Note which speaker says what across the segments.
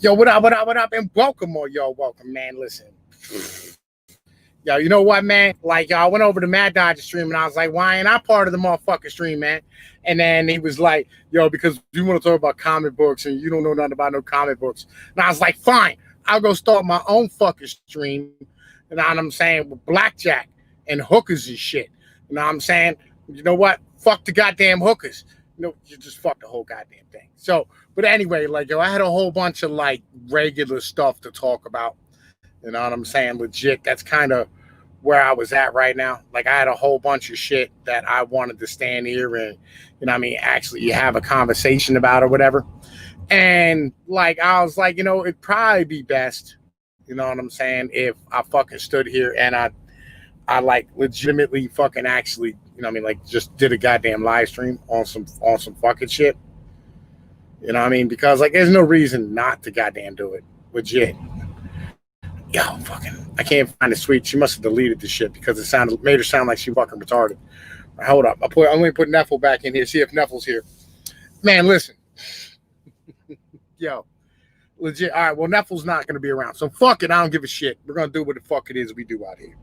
Speaker 1: Yo, what up, and welcome, or yo, welcome, man. Listen, yo, you know what, man? Like, yo, I went over to Mad Dodger stream, and I was like, why ain't I part of the motherfucking stream, man? And then he was like, yo, because you want to talk about comic books, and you don't know nothing about no comic books. And I was like, fine, I'll go start my own fucking stream, you know what I'm saying, with Blackjack and hookers and shit. You know what I'm saying? You know what? Fuck the goddamn hookers. No, you just fuck the whole goddamn thing. So, but anyway, like, yo, I had a whole bunch of like regular stuff to talk about. You know what I'm saying? Legit. That's kind of where I was at right now. Like, I had a whole bunch of shit that I wanted to stand here and, you know what I mean, actually have a conversation about or whatever. And like, I was like, you know, it'd probably be best, you know what I'm saying, if I fucking stood here and I like legitimately fucking actually, you know what I mean, like just did a goddamn live stream on some fucking shit. You know what I mean? Because like there's no reason not to goddamn do it. Legit. Yo, fucking I can't find the tweet. She must have deleted the shit because it made her sound like she fucking retarded. Right, hold up. I'm gonna put Neffel back in here, see if Neffel's here. Man, listen. Yo. Legit. All right, well, Neffel's not gonna be around. So fuck it, I don't give a shit. We're gonna do what the fuck it is we do out here.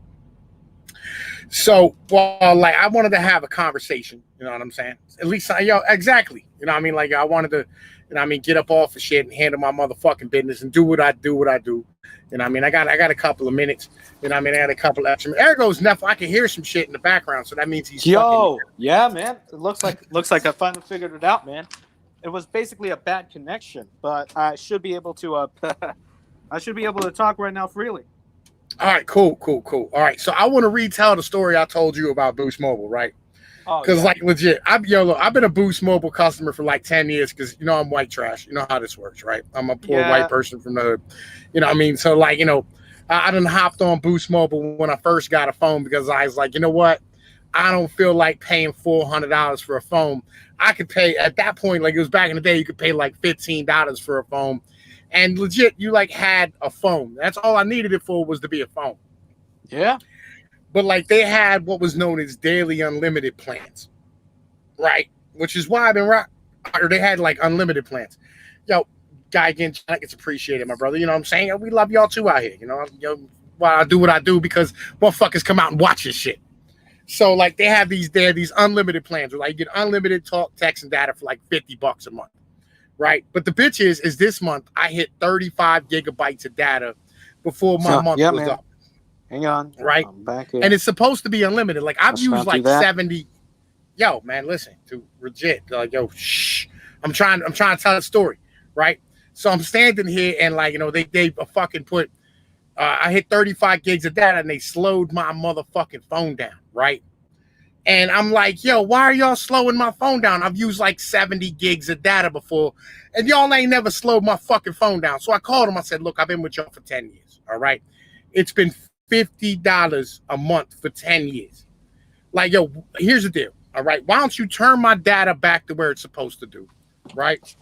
Speaker 1: So, well, like, I wanted to have a conversation, you know what I'm saying? At least, exactly. You know what I mean? Like, I wanted to, you know what I mean, get up off of shit and handle my motherfucking business and do what I do. You know what I mean? I got a couple of minutes. You know what I mean? I had a couple of extra. There goes Neff. I can hear some shit in the background, so that means he's
Speaker 2: Yo, yeah, man. It looks like I finally figured it out, man. It was basically a bad connection, but I should be able to talk right now freely.
Speaker 1: All right, cool. All right, so I want to retell the story I told you about Boost Mobile, right? Because, like, legit, I've been a Boost Mobile customer for like 10 years because, you know, I'm white trash. You know how this works, right? I'm a poor white person from the hood. You know what I mean? So, like, you know, I done hopped on Boost Mobile when I first got a phone because I was like, you know what? I don't feel like paying $400 for a phone. I could pay, at that point, like it was back in the day, you could pay like $15 for a phone. And legit, you like had a phone. That's all I needed it for, was to be a phone.
Speaker 2: Yeah.
Speaker 1: But like they had what was known as daily unlimited plans, right? Which is why I've been or they had like unlimited plans. Yo, guy again, it's appreciated, my brother. You know what I'm saying? We love y'all too out here. You know, I do what I do because motherfuckers come out and watch this shit. So like they have these unlimited plans where like you get unlimited talk, text, and data for like $50 a month. Right. But the bitch is this month I hit 35 gigabytes of data before my month was up.
Speaker 2: Hang on.
Speaker 1: Right.
Speaker 2: I'm back here.
Speaker 1: And it's supposed to be unlimited. Like I've used like 70. Yo, man, listen to legit. Like, yo, shh. I'm trying to tell the story. Right. So I'm standing here and like, you know, they fucking put I hit 35 gigs of data and they slowed my motherfucking phone down. Right. And I'm like, yo, why are y'all slowing my phone down? I've used like 70 gigs of data before, and y'all ain't never slowed my fucking phone down. So I called him. I said, look, I've been with y'all for 10 years, all right? It's been $50 a month for 10 years. Like, yo, here's the deal, all right? Why don't you turn my data back to where it's supposed to do, right?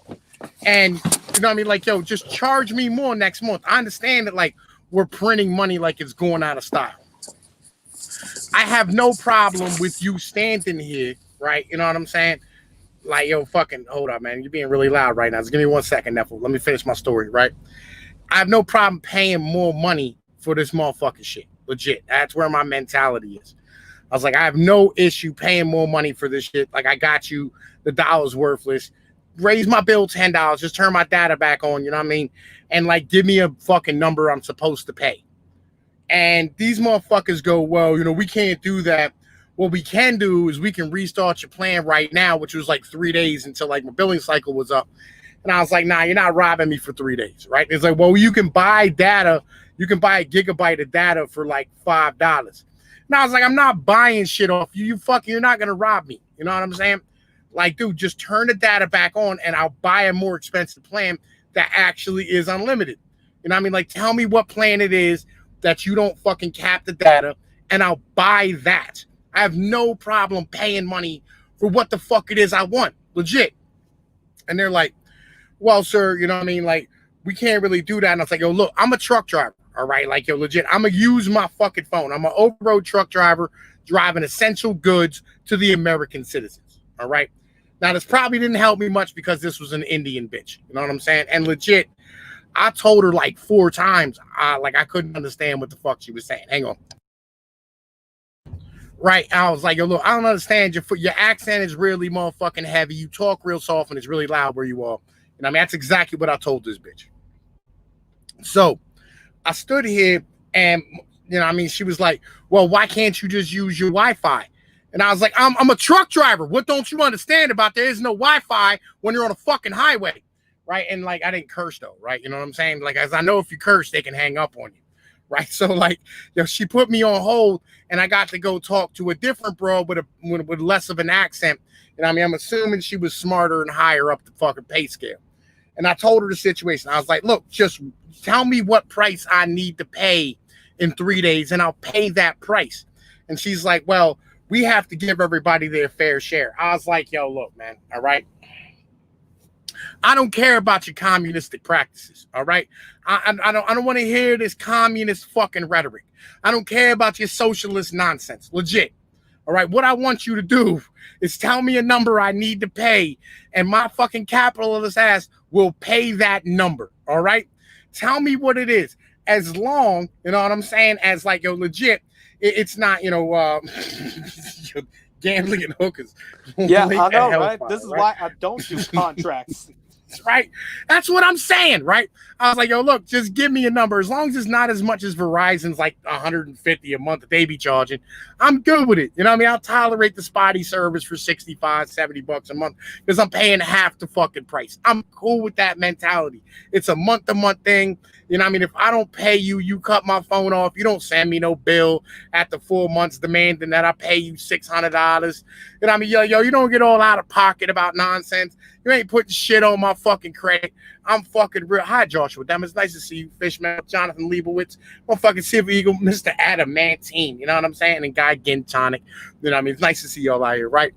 Speaker 1: And, you know what I mean? Like, yo, just charge me more next month. I understand that, like, we're printing money like it's going out of style. I have no problem with you standing here, right? You know what I'm saying? Like, yo, fucking, hold up, man. You're being really loud right now. Just give me 1 second, Neffel. Let me finish my story, right? I have no problem paying more money for this motherfucking shit. Legit. That's where my mentality is. I was like, I have no issue paying more money for this shit. Like, I got you. The dollar's worthless. Raise my bill $10. Just turn my data back on, you know what I mean? And, like, give me a fucking number I'm supposed to pay. And these motherfuckers go, well, you know, we can't do that. What we can do is we can restart your plan right now, which was like 3 days until like my billing cycle was up. And I was like, nah, you're not robbing me for 3 days, right? It's like, well, you can buy data. You can buy a gigabyte of data for like $5. And I was like, I'm not buying shit off you. You're not going to rob me. You know what I'm saying? Like, dude, just turn the data back on and I'll buy a more expensive plan that actually is unlimited. You know what I mean? Like, tell me what plan it is that you don't fucking cap the data, and I'll buy that. I have no problem paying money for what the fuck it is I want. Legit. And they're like, well, sir, you know what I mean? Like, we can't really do that. And I was like, yo, look, I'm a truck driver. All right. Like, yo, legit, I'm going to use my fucking phone. I'm an over-road truck driver driving essential goods to the American citizens. All right. Now, this probably didn't help me much because this was an Indian bitch. You know what I'm saying? And legit, I told her like 4 times. I couldn't understand what the fuck she was saying. Hang on. Right. I was like, yo, look, I don't understand. Your accent is really motherfucking heavy. You talk real soft and it's really loud where you are. And I mean, that's exactly what I told this bitch. So I stood here and, you know, I mean, she was like, well, why can't you just use your Wi-Fi? And I was like, I'm a truck driver. What don't you understand about there is no Wi-Fi when you're on a fucking highway? Right. And like, I didn't curse though. Right. You know what I'm saying? Like, as I know, if you curse, they can hang up on you. Right. So like, you know, she put me on hold and I got to go talk to a different bro with less of an accent. And I mean, I'm assuming she was smarter and higher up the fucking pay scale. And I told her the situation. I was like, look, just tell me what price I need to pay in 3 days and I'll pay that price. And she's like, well, we have to give everybody their fair share. I was like, yo, look, man. All right. I don't care about your communistic practices. All right. I don't want to hear this communist fucking rhetoric. I don't care about your socialist nonsense. Legit. All right. What I want you to do is tell me a number I need to pay, and my fucking capitalist ass will pay that number. All right. Tell me what it is. As long, you know what I'm saying, as like, yo, legit, it's not, you know, gambling and hookers.
Speaker 2: Yeah, I know, right? This is why I don't do contracts.
Speaker 1: Right? That's what I'm saying, right? I was like, yo, look, just give me a number. As long as it's not as much as Verizon's like $150 a month that they be charging, I'm good with it. You know what I mean? I'll tolerate the spotty service for $65, $70 a month because I'm paying half the fucking price. I'm cool with that mentality. It's a month-to-month thing. You know what I mean? If I don't pay you, you cut my phone off. You don't send me no bill after 4 months demanding that I pay you $600. You know what I mean? Yo, you don't get all out of pocket about nonsense. You ain't putting shit on my fucking credit. I'm fucking real. Hi, Joshua. Damn, it's nice to see you, Fishman, Jonathan Leibowitz, motherfucking Silver Eagle, Mr. Adamantine. You know what I'm saying? And Guy Gintonic. You know what I mean? It's nice to see y'all out here, right?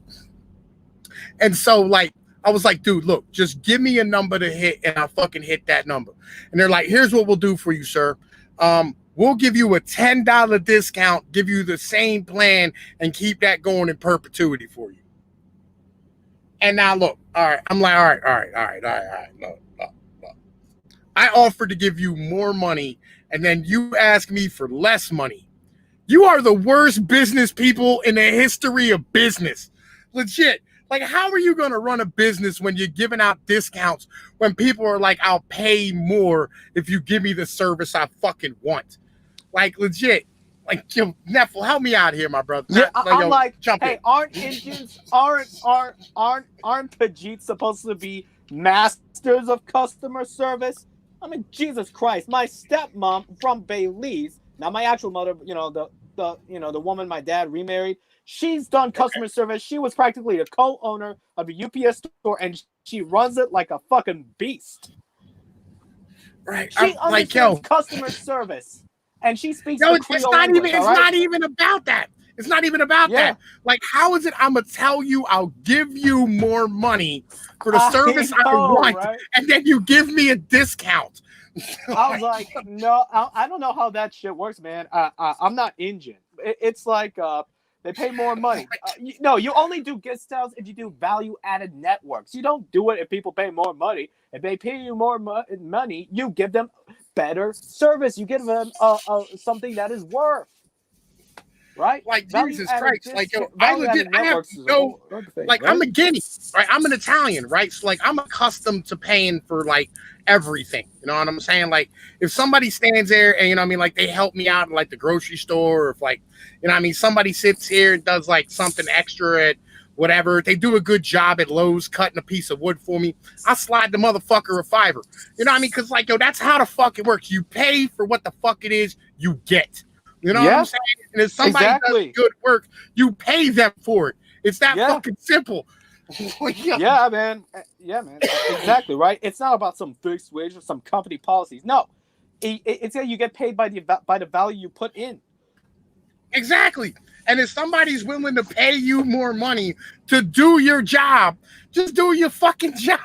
Speaker 1: And so, like, I was like, dude, look, just give me a number to hit, and I'll fucking hit that number. And they're like, here's what we'll do for you, sir. We'll give you a $10 discount, give you the same plan, and keep that going in perpetuity for you. And now look, all right, I'm like, all right. No. I offered to give you more money, and then you ask me for less money. You are the worst business people in the history of business. Legit. Like, how are you going to run a business when you're giving out discounts when people are like, I'll pay more if you give me the service I fucking want? Like, legit. Like, yo, Neffel, help me out here, my brother.
Speaker 2: Yeah, I'm like,
Speaker 1: jump
Speaker 2: hey,
Speaker 1: in.
Speaker 2: aren't Indians, aren't Pajeets supposed to be masters of customer service? I mean, Jesus Christ, my stepmom from Belize, now my actual mother, you know, the woman my dad remarried, she's done customer service. She was practically a co-owner of a UPS store, and she runs it like a fucking beast.
Speaker 1: Right.
Speaker 2: She understands customer service. And she speaks the Creole language.
Speaker 1: It's not even about that. It's not even about that. Like, how is it I'm going to tell you I'll give you more money for the service I want, right? And then you give me a discount?
Speaker 2: I was like, no, I don't know how that shit works, man. I'm not Indian. It's like they pay more money. No, you only do gift sales if you do value-added networks. You don't do it if people pay more money. If they pay you more money, you give them better service. You give them something that is worth, right?
Speaker 1: Like, Jesus Christ, like, yo, I have no, like, right? I'm a Guinea, right? I'm an Italian, right? So, like, I'm accustomed to paying for like everything. You know what I'm saying? Like, if somebody stands there and, you know what I mean, like, they help me out in like the grocery store, or if like, you know what I mean, somebody sits here and does like something extra at whatever, they do a good job at Lowe's cutting a piece of wood for me, I slide the motherfucker a $5. You know what I mean? Because, like, yo, that's how the fuck it works. You pay for what the fuck it is you get. You know what I'm saying? And if somebody does good work, you pay them for it. It's that fucking simple.
Speaker 2: Yeah, man. Yeah, man. Exactly, right? It's not about some fixed wage or some company policies. No. It's that you get paid by the value you put in.
Speaker 1: Exactly. And if somebody's willing to pay you more money to do your job, just do your fucking job.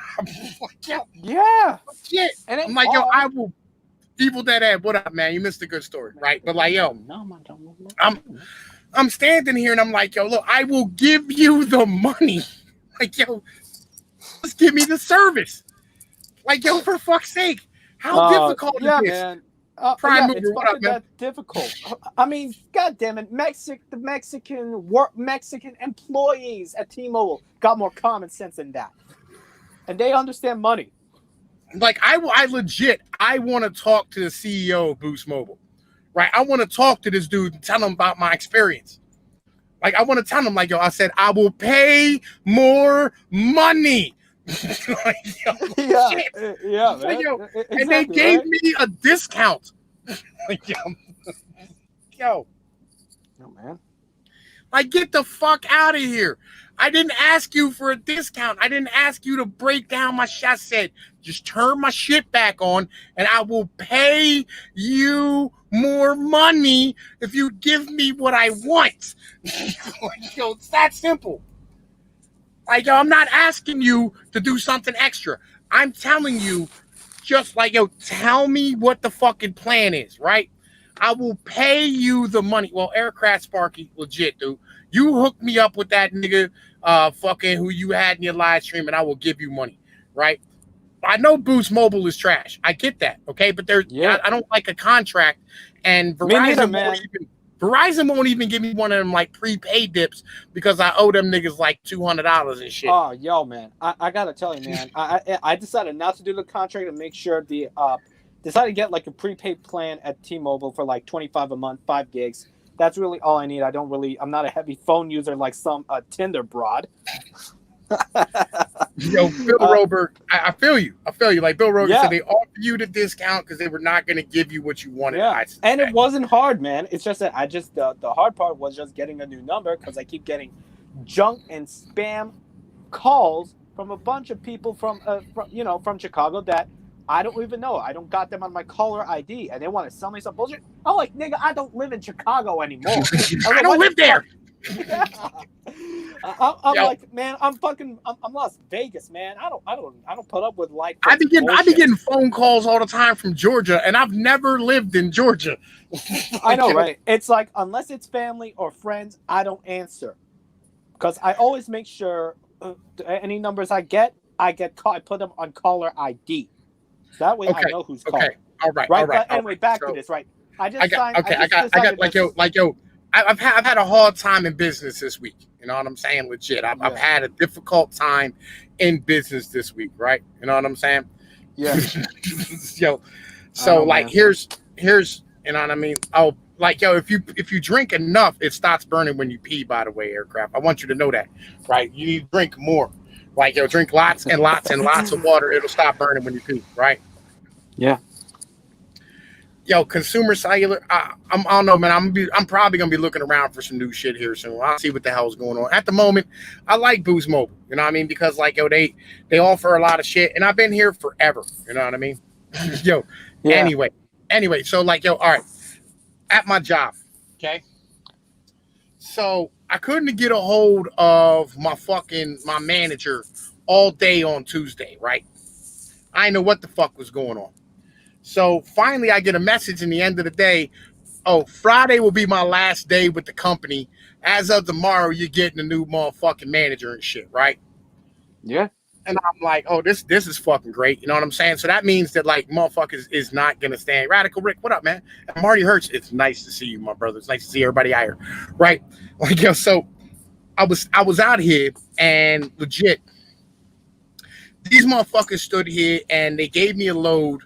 Speaker 2: Yeah.
Speaker 1: Shit. And I'm like, yo, I will. Evil Dead Ed, what up, man? You missed a good story, right? But like, yo, I'm standing here and I'm like, yo, look, I will give you the money. Like, yo, just give me the service. Like, yo, for fuck's sake. How difficult is this?
Speaker 2: Man.
Speaker 1: Prime mover,
Speaker 2: it's
Speaker 1: what up,
Speaker 2: fucking
Speaker 1: man?
Speaker 2: that difficult. I mean, God damn it, the Mexican employees at T-Mobile got more common sense than that, and they understand money.
Speaker 1: Like I want to talk to the CEO of Boost Mobile, right? I want to talk to this dude and tell him about my experience. Like I want to tell him, like, yo, I said I will pay more money. Like, yo, shit. Like, yo,
Speaker 2: exactly,
Speaker 1: and they gave me a discount. Like, yo,
Speaker 2: no man.
Speaker 1: Like, get the fuck out of here. I didn't ask you for a discount. I didn't ask you to break down my shit. I said, just turn my shit back on and I will pay you more money if you give me what I want. Yo, it's that simple. Like, yo, I'm not asking you to do something extra. I'm telling you, just like, yo, tell me what the fucking plan is, right? I will pay you the money. Well, Aircraft Sparky, legit, dude. You hook me up with that nigga fucking who you had in your live stream, and I will give you money, right? I know Boost Mobile is trash. I get that, okay? But I don't like a contract, and Verizon won't even give me one of them like prepaid dips because I owe them niggas like $200 and shit.
Speaker 2: Oh, yo, man, I gotta tell you, man, I decided not to do the contract and make sure decided to get like a prepaid plan at T-Mobile for like $25 a month, 5 gigs. That's really all I need. I'm not a heavy phone user like some Tinder broad.
Speaker 1: Yo, Bill Roberg, I feel you. Like Bill Roberg said, they offered you the discount because they were not going to give you what you wanted.
Speaker 2: Yeah, and it wasn't hard, man. It's just that the hard part was just getting a new number because I keep getting junk and spam calls from a bunch of people from Chicago that I don't even know. I don't got them on my caller ID, and they want to sell me some bullshit. I'm like, nigga, I don't live in Chicago anymore.
Speaker 1: I don't live there.
Speaker 2: Yeah. I'm like, man, I'm Las Vegas, man. I don't put up with like.
Speaker 1: I be getting phone calls all the time from Georgia, and I've never lived in Georgia.
Speaker 2: I know, right? It's like unless it's family or friends, I don't answer because I always make sure any numbers I put them on caller ID. That way I know who's calling.
Speaker 1: Okay. All right.
Speaker 2: But anyway, back to this, right? I've had a hard time in business this week. You know what I'm saying? Legit. I've had a difficult time in business this week, right? You know what I'm saying? Yeah.
Speaker 1: Yo. So like here's you know what I mean? Oh, like yo, if you drink enough, it starts burning when you pee, by the way, Aircraft. I want you to know that. Right? You need to drink more. Like, yo, drink lots and lots and lots of water. It'll stop burning when you pee, right?
Speaker 2: Yeah.
Speaker 1: Yo, consumer cellular. I don't know, man. I'm probably gonna be looking around for some new shit here soon. I'll see what the hell's going on. At the moment, I like Boost Mobile. You know what I mean? Because like, yo, they offer a lot of shit, and I've been here forever. You know what I mean? Yo. Yeah. Anyway. So like, yo, all right. At my job, okay. So I couldn't get a hold of my manager all day on Tuesday, right? I didn't know what the fuck was going on. So finally I get a message in the end of the day. Oh, Friday will be my last day with the company. As of tomorrow, you're getting a new motherfucking manager and shit, right?
Speaker 2: Yeah.
Speaker 1: And I'm like, oh, this is fucking great. You know what I'm saying? So that means that like motherfuckers is not gonna stand. Radical Rick, what up, man? And Marty Hertz, it's nice to see you, my brother. It's nice to see everybody out here, right? Like, yo, so I was out here and legit, these motherfuckers stood here and they gave me a load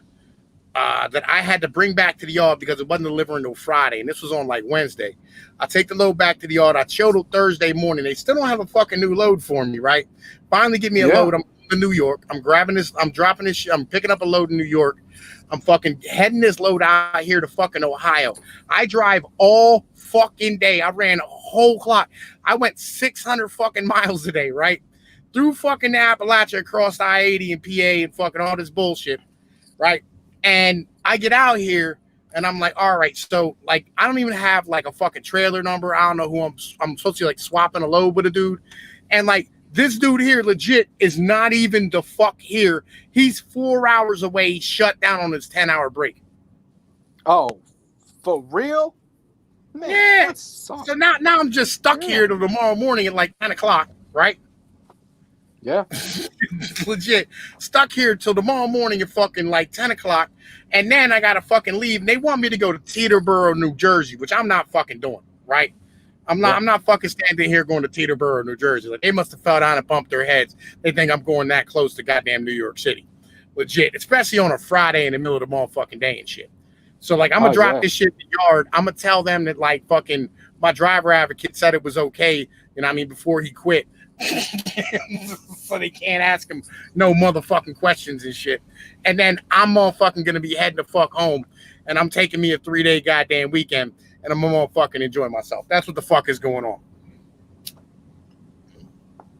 Speaker 1: that I had to bring back to the yard because it wasn't delivering until Friday, and this was on like Wednesday. I take the load back to the yard. I chill till Thursday morning. They still don't have a fucking new load for me, right? Finally give me a load. I'm to New York. I'm grabbing this. I'm dropping this shit. I'm picking up a load in New York. I'm fucking heading this load out here to fucking Ohio. I drive all fucking day. I ran a whole clock. I went 600 fucking miles a day, right? Through fucking Appalachia, across I-80 and PA and fucking all this bullshit, right? And I get out here and I'm like, all right, so like I don't even have like a fucking trailer number. I don't know who I'm supposed to like swapping a load with a dude. And like this dude here legit is not even the fuck here. He's 4 hours away. He shut down on his 10-hour break.
Speaker 2: Oh, for real?
Speaker 1: Man, yeah. So now I'm just stuck here till tomorrow morning at like 10 o'clock, right?
Speaker 2: Yeah.
Speaker 1: Legit. Stuck here till tomorrow morning at fucking like 10 o'clock. And then I gotta fucking leave. And they want me to go to Teterboro, New Jersey, which I'm not fucking doing, right? I'm not fucking standing here going to Teterboro, New Jersey. Like, they must have fell down and bumped their heads. They think I'm going that close to goddamn New York City. Legit. Especially on a Friday in the middle of the motherfucking day and shit. So like I'm gonna drop this shit in the yard. I'm gonna tell them that like fucking my driver advocate said it was okay, you know what I mean, before he quit. So they can't ask him no motherfucking questions and shit. And then I'm motherfucking gonna be heading the fuck home, and I'm taking me a 3-day goddamn weekend, and I'm motherfucking enjoying myself. That's what the fuck is going on.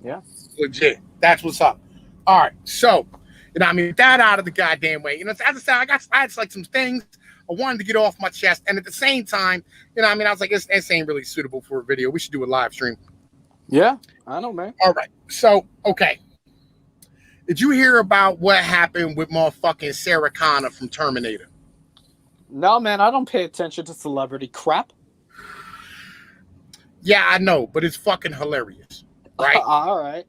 Speaker 2: Yeah,
Speaker 1: legit. That's what's up. All right, so you know, I mean, that out of the goddamn way. You know, as I said, I had like some things I wanted to get off my chest, and at the same time, you know, I mean, I was like, this ain't really suitable for a video. We should do a live stream.
Speaker 2: Yeah, I know, man.
Speaker 1: All right, so okay. Did you hear about what happened with motherfucking Sarah Connor from Terminator?
Speaker 2: No, man, I don't pay attention to celebrity crap.
Speaker 1: Yeah, I know, but it's fucking hilarious, right?
Speaker 2: All right.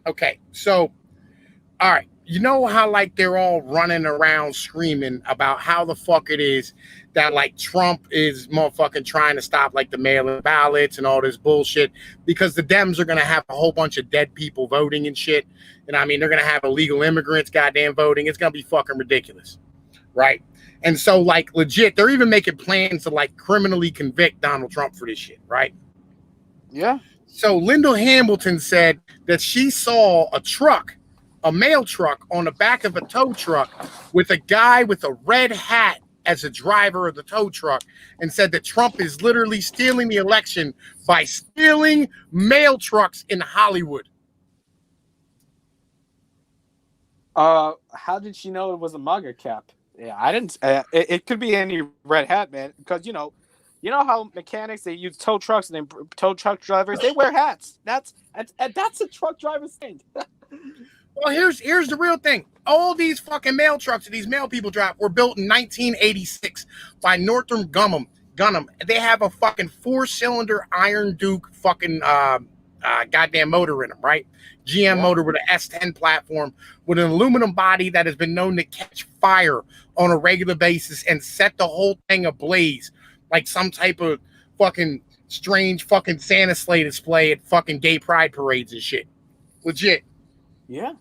Speaker 1: Okay, so, all right. You know how like they're all running around screaming about how the fuck it is that like Trump is motherfucking trying to stop like the mail-in ballots and all this bullshit because the Dems are gonna have a whole bunch of dead people voting and shit. And I mean, they're gonna have illegal immigrants goddamn voting. It's gonna be fucking ridiculous, right? And so like legit, they're even making plans to like criminally convict Donald Trump for this shit, right?
Speaker 2: Yeah.
Speaker 1: So Linda Hamilton said that she saw a mail truck on the back of a tow truck with a guy with a red hat as a driver of the tow truck, and said that Trump is literally stealing the election by stealing mail trucks in Hollywood.
Speaker 2: How did she know it was a MAGA cap? Yeah, I didn't. It could be any red hat, man. Because you know how mechanics, they use tow trucks, and then tow truck drivers, they wear hats. That's a truck driver's thing.
Speaker 1: Well, here's the real thing. All these fucking mail trucks that these mail people drive were built in 1986 by Northrop Grumman. They have a fucking 4-cylinder Iron Duke fucking goddamn motor in them, right? GM motor with an S10 platform with an aluminum body that has been known to catch fire on a regular basis and set the whole thing ablaze like some type of fucking strange fucking Santa sleigh display at fucking gay pride parades and shit. Legit.
Speaker 2: Yeah.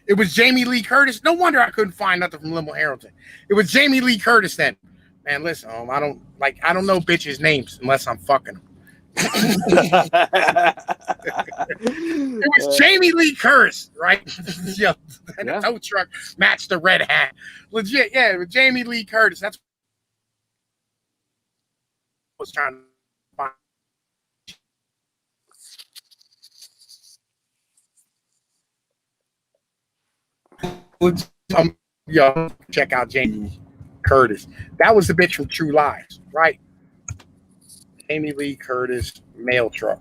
Speaker 1: It was Jamie Lee Curtis. No wonder I couldn't find nothing from Linda Hamilton. It was Jamie Lee Curtis then. Man, listen, I don't know bitches' names unless I'm fucking them. It was Jamie Lee Curtis, right? And the tow truck matched the red hat. Legit, yeah, it was Jamie Lee Curtis. That's what I was trying to find. Check out Jamie Curtis. That was the bitch from True Lies, right? Jamie Lee Curtis mail truck.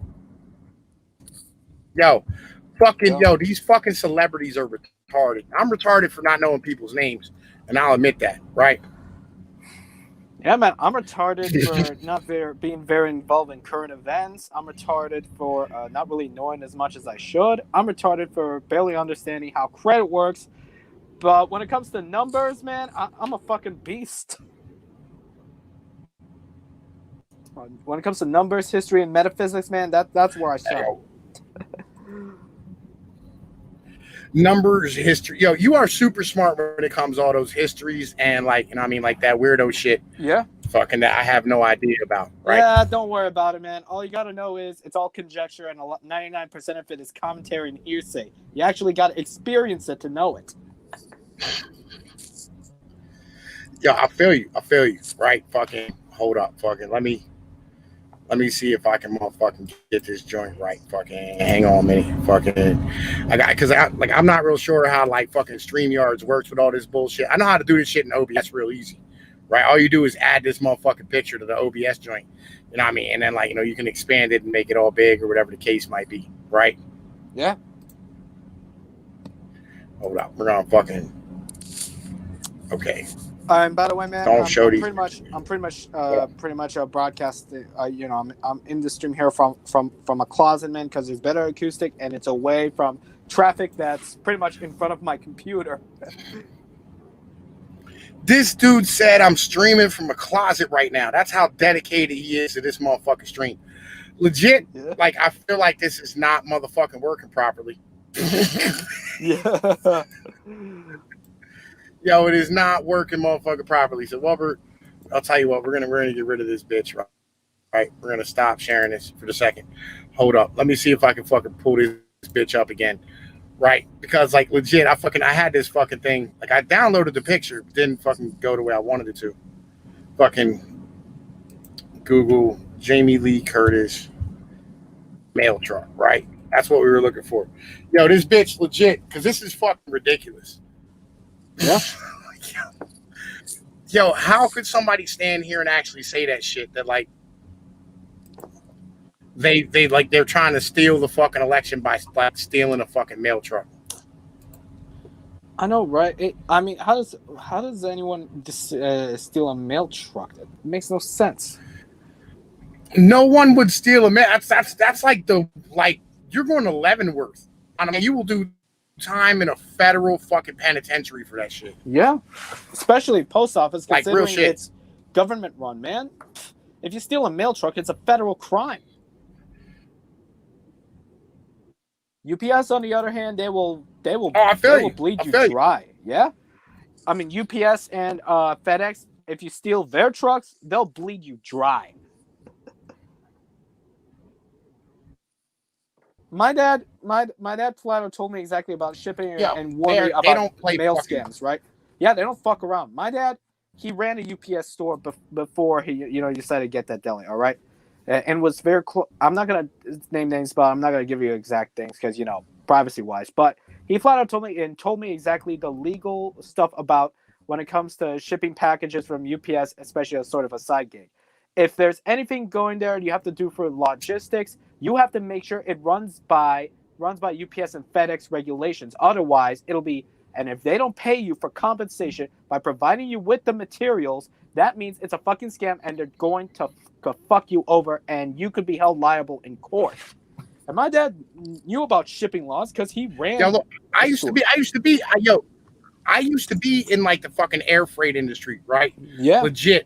Speaker 1: Yo, these fucking celebrities are retarded. I'm retarded for not knowing people's names, and I'll admit that, right?
Speaker 2: Yeah, man, I'm retarded for not being very involved in current events. I'm retarded for not really knowing as much as I should. I'm retarded for barely understanding how credit works. But when it comes to numbers, man, I'm a fucking beast. When it comes to numbers, history, and metaphysics, man, that's where I shine.
Speaker 1: Numbers, history. Yo, you are super smart when it comes to all those histories and like, you know what I mean, like that weirdo shit.
Speaker 2: Yeah.
Speaker 1: Fucking that I have no idea about, right?
Speaker 2: Yeah, don't worry about it, man. All you got to know is it's all conjecture, and 99% of it is commentary and hearsay. You actually got to experience it to know it.
Speaker 1: Yeah, I feel you, right? Fucking hold up, fucking let me see if I can motherfucking get this joint right. Fucking hang on a minute. Fucking I'm not real sure how like fucking StreamYards works with all this bullshit. I know how to do this shit in OBS real easy, right? All you do is add this motherfucking picture to the OBS joint, you know what I mean? And then like, you know, you can expand it and make it all big or whatever the case might be, right?
Speaker 2: Yeah.
Speaker 1: Hold up, we're gonna fucking okay.
Speaker 2: And by the way, man,
Speaker 1: Don't show
Speaker 2: I'm
Speaker 1: these.
Speaker 2: pretty much broadcasting. I'm in the stream here from a closet, man, because it's better acoustic and it's away from traffic that's pretty much in front of my computer.
Speaker 1: This dude said I'm streaming from a closet right now. That's how dedicated he is to this motherfucking stream. Legit,
Speaker 2: Yeah.
Speaker 1: like I feel like this is not motherfucking working properly.
Speaker 2: Yeah.
Speaker 1: Yo, it is not working motherfucking properly. So I'll tell you what, we're gonna get rid of this bitch, right? We're gonna stop sharing this for the second. Hold up. Let me see if I can fucking pull this bitch up again. Right? Because like legit, I had this fucking thing. Like I downloaded the picture, didn't fucking go the way I wanted it to. Fucking Google Jamie Lee Curtis mail truck, right? That's what we were looking for. Yo, this bitch legit, because this is fucking ridiculous.
Speaker 2: Yeah.
Speaker 1: Yo, how could somebody stand here and actually say that shit? That like they're trying to steal the fucking election by stealing a fucking mail truck.
Speaker 2: I know, right? How does anyone steal a mail truck? That makes no sense.
Speaker 1: No one would steal a mail. That's like you're going to Leavenworth. I mean, you will do time in a federal fucking penitentiary for that shit.
Speaker 2: Yeah, especially post office,
Speaker 1: like
Speaker 2: considering
Speaker 1: real shit.
Speaker 2: It's government run, man. If you steal a mail truck, it's a federal crime. UPS, on the other hand, they will bleed you dry. Yeah, I mean UPS and FedEx. If you steal their trucks, they'll bleed you dry. My dad flat out told me exactly about shipping and warned me about mail scams. Right? Yeah, they don't fuck around. My dad, he ran a UPS store before he decided to get that deli. All right. And was very close. I'm not gonna name names, but I'm not gonna give you exact things because privacy wise. But he flat out told me exactly the legal stuff about when it comes to shipping packages from UPS, especially as sort of a side gig. If there's anything going there, you have to do for logistics. You have to make sure it runs by UPS and FedEx regulations. Otherwise, it'll be. And if they don't pay you for compensation by providing you with the materials, that means it's a fucking scam, and they're going to fuck you over, and you could be held liable in court. And my dad knew about shipping laws because he ran.
Speaker 1: Yo, look, I used to be in like the fucking air freight industry, right?
Speaker 2: Yeah,
Speaker 1: legit.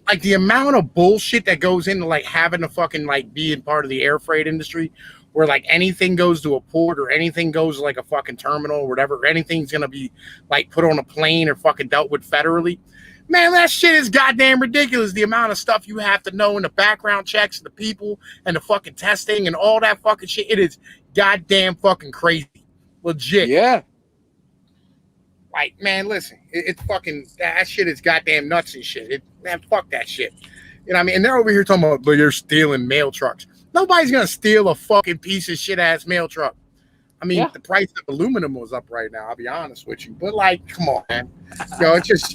Speaker 1: Like the amount of bullshit that goes into like having to fucking like being part of the air freight industry, where like anything goes to a port or anything goes to like a fucking terminal or whatever, anything's gonna be like put on a plane or fucking dealt with federally. Man, that shit is goddamn ridiculous. The amount of stuff you have to know in the background checks, the people and the fucking testing and all that fucking shit. It is goddamn fucking crazy. Legit.
Speaker 2: Yeah.
Speaker 1: Like, man, listen, it's fucking, that shit is goddamn nuts and shit. Man, fuck that shit. You know what I mean? And they're over here talking about, they're stealing mail trucks. Nobody's going to steal a fucking piece of shit ass mail truck. I mean, the price of aluminum was up right now, I'll be honest with you. But like, come on, man. It's just,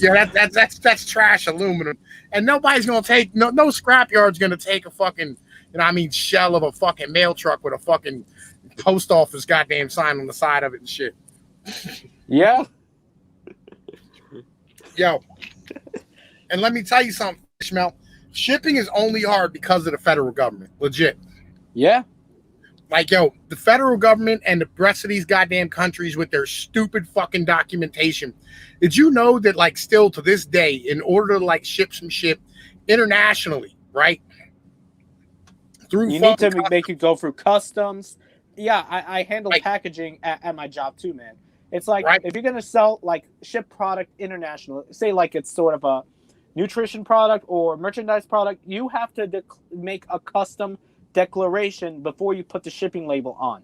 Speaker 1: that's trash aluminum. And nobody's going to take, no scrapyard's going to take a fucking, shell of a fucking mail truck with a fucking post office goddamn sign on the side of it and shit.
Speaker 2: Yeah.
Speaker 1: Yo, and let me tell you something, Ishmael. Shipping is only hard because of the federal government. Legit.
Speaker 2: Yeah.
Speaker 1: Like, yo, the federal government and the rest of these goddamn countries with their stupid fucking documentation. Did you know that, like, still to this day, in order to, like, ship some shit internationally, right?
Speaker 2: You need to make it go through customs. Yeah, I handle packaging at my job too, man. It's like, if you're going to sell, like, ship product international, say, like, it's sort of a nutrition product or merchandise product, you have to make a custom declaration before you put the shipping label on.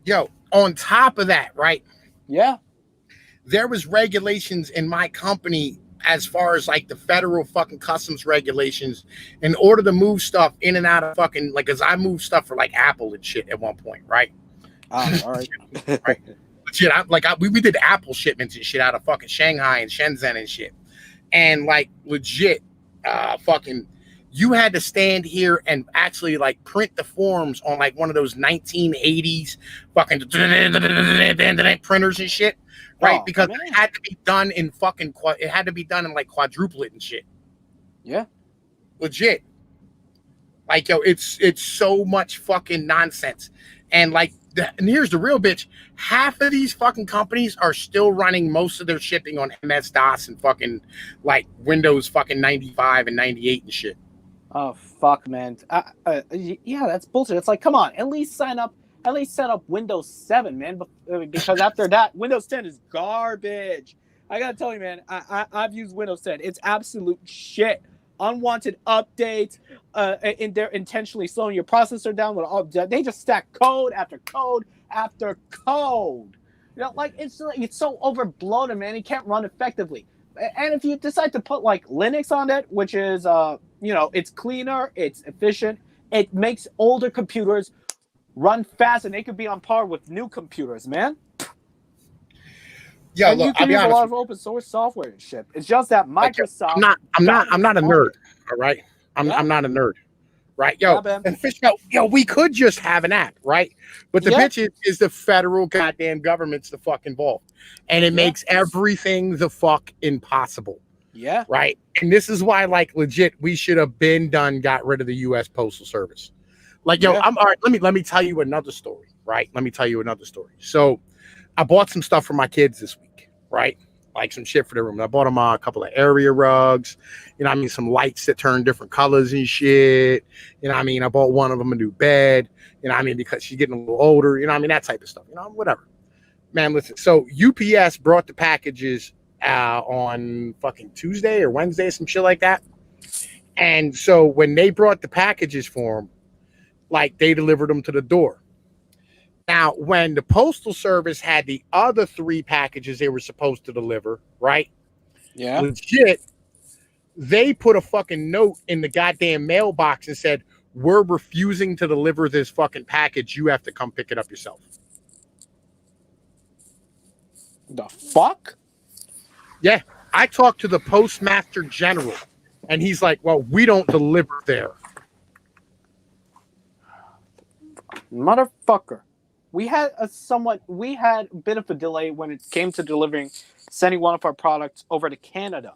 Speaker 1: Yo, on top of that, right?
Speaker 2: Yeah.
Speaker 1: There was regulations in my company as far as, like, the federal fucking customs regulations in order to move stuff in and out of fucking, like, because I moved stuff for, like, Apple and shit at one point, right?
Speaker 2: Oh, all right.
Speaker 1: Right. Shit, we did Apple shipments and shit out of fucking Shanghai and Shenzhen and shit. And like legit, fucking you had to stand here and actually like print the forms on like one of those 1980s fucking printers and shit, right? Because it had to be done in like quadruplet and shit.
Speaker 2: Yeah,
Speaker 1: legit. Like, yo, it's so much fucking nonsense. And like, and here's the real bitch: half of these fucking companies are still running most of their shipping on MS-DOS and fucking like Windows fucking 95 and 98 and shit.
Speaker 2: Oh fuck, man. Yeah, that's bullshit. It's like, come on, at least set up Windows 7, man. Because after that, Windows 10 is garbage. I gotta tell you, man, I've used Windows 10. It's absolute shit. Unwanted updates, and they're intentionally slowing your processor down. They just stack code after code after code. You know, like it's so overbloated, man. It can't run effectively. And if you decide to put like Linux on it, which is it's cleaner, it's efficient, it makes older computers run fast, and they could be on par with new computers, man.
Speaker 1: Yeah,
Speaker 2: and
Speaker 1: look,
Speaker 2: you can use a lot of open source software and shit. It's just that Microsoft.
Speaker 1: I'm not a nerd. All right, I'm not a nerd. Right, yo,
Speaker 2: yeah,
Speaker 1: and fish out. Yo, we could just have an app, right? But the bitch is the federal goddamn government's the fuck involved, and it makes everything the fuck impossible.
Speaker 2: Yeah,
Speaker 1: right. And this is why, like, legit, we should have got rid of the U.S. Postal Service. Like, yo, I'm all right. Let me tell you another story, right? Let me tell you another story. So, I bought some stuff for my kids this week, right? Like some shit for the room. I bought them a couple of area rugs, some lights that turn different colors and shit. I bought one of them a new bed, because she's getting a little older, that type of stuff, whatever. Man, listen, so UPS brought the packages on fucking Tuesday or Wednesday, some shit like that. And so when they brought the packages for them, like they delivered them to the door. Now, when the Postal Service had the other 3 packages they were supposed to deliver, right?
Speaker 2: Yeah.
Speaker 1: Legit, they put a fucking note in the goddamn mailbox and said, "We're refusing to deliver this fucking package. You have to come pick it up yourself."
Speaker 2: The fuck?
Speaker 1: Yeah. I talked to the Postmaster General, and he's like, "Well, we don't deliver there."
Speaker 2: Motherfucker. We had a bit of a delay when it came to sending one of our products over to Canada.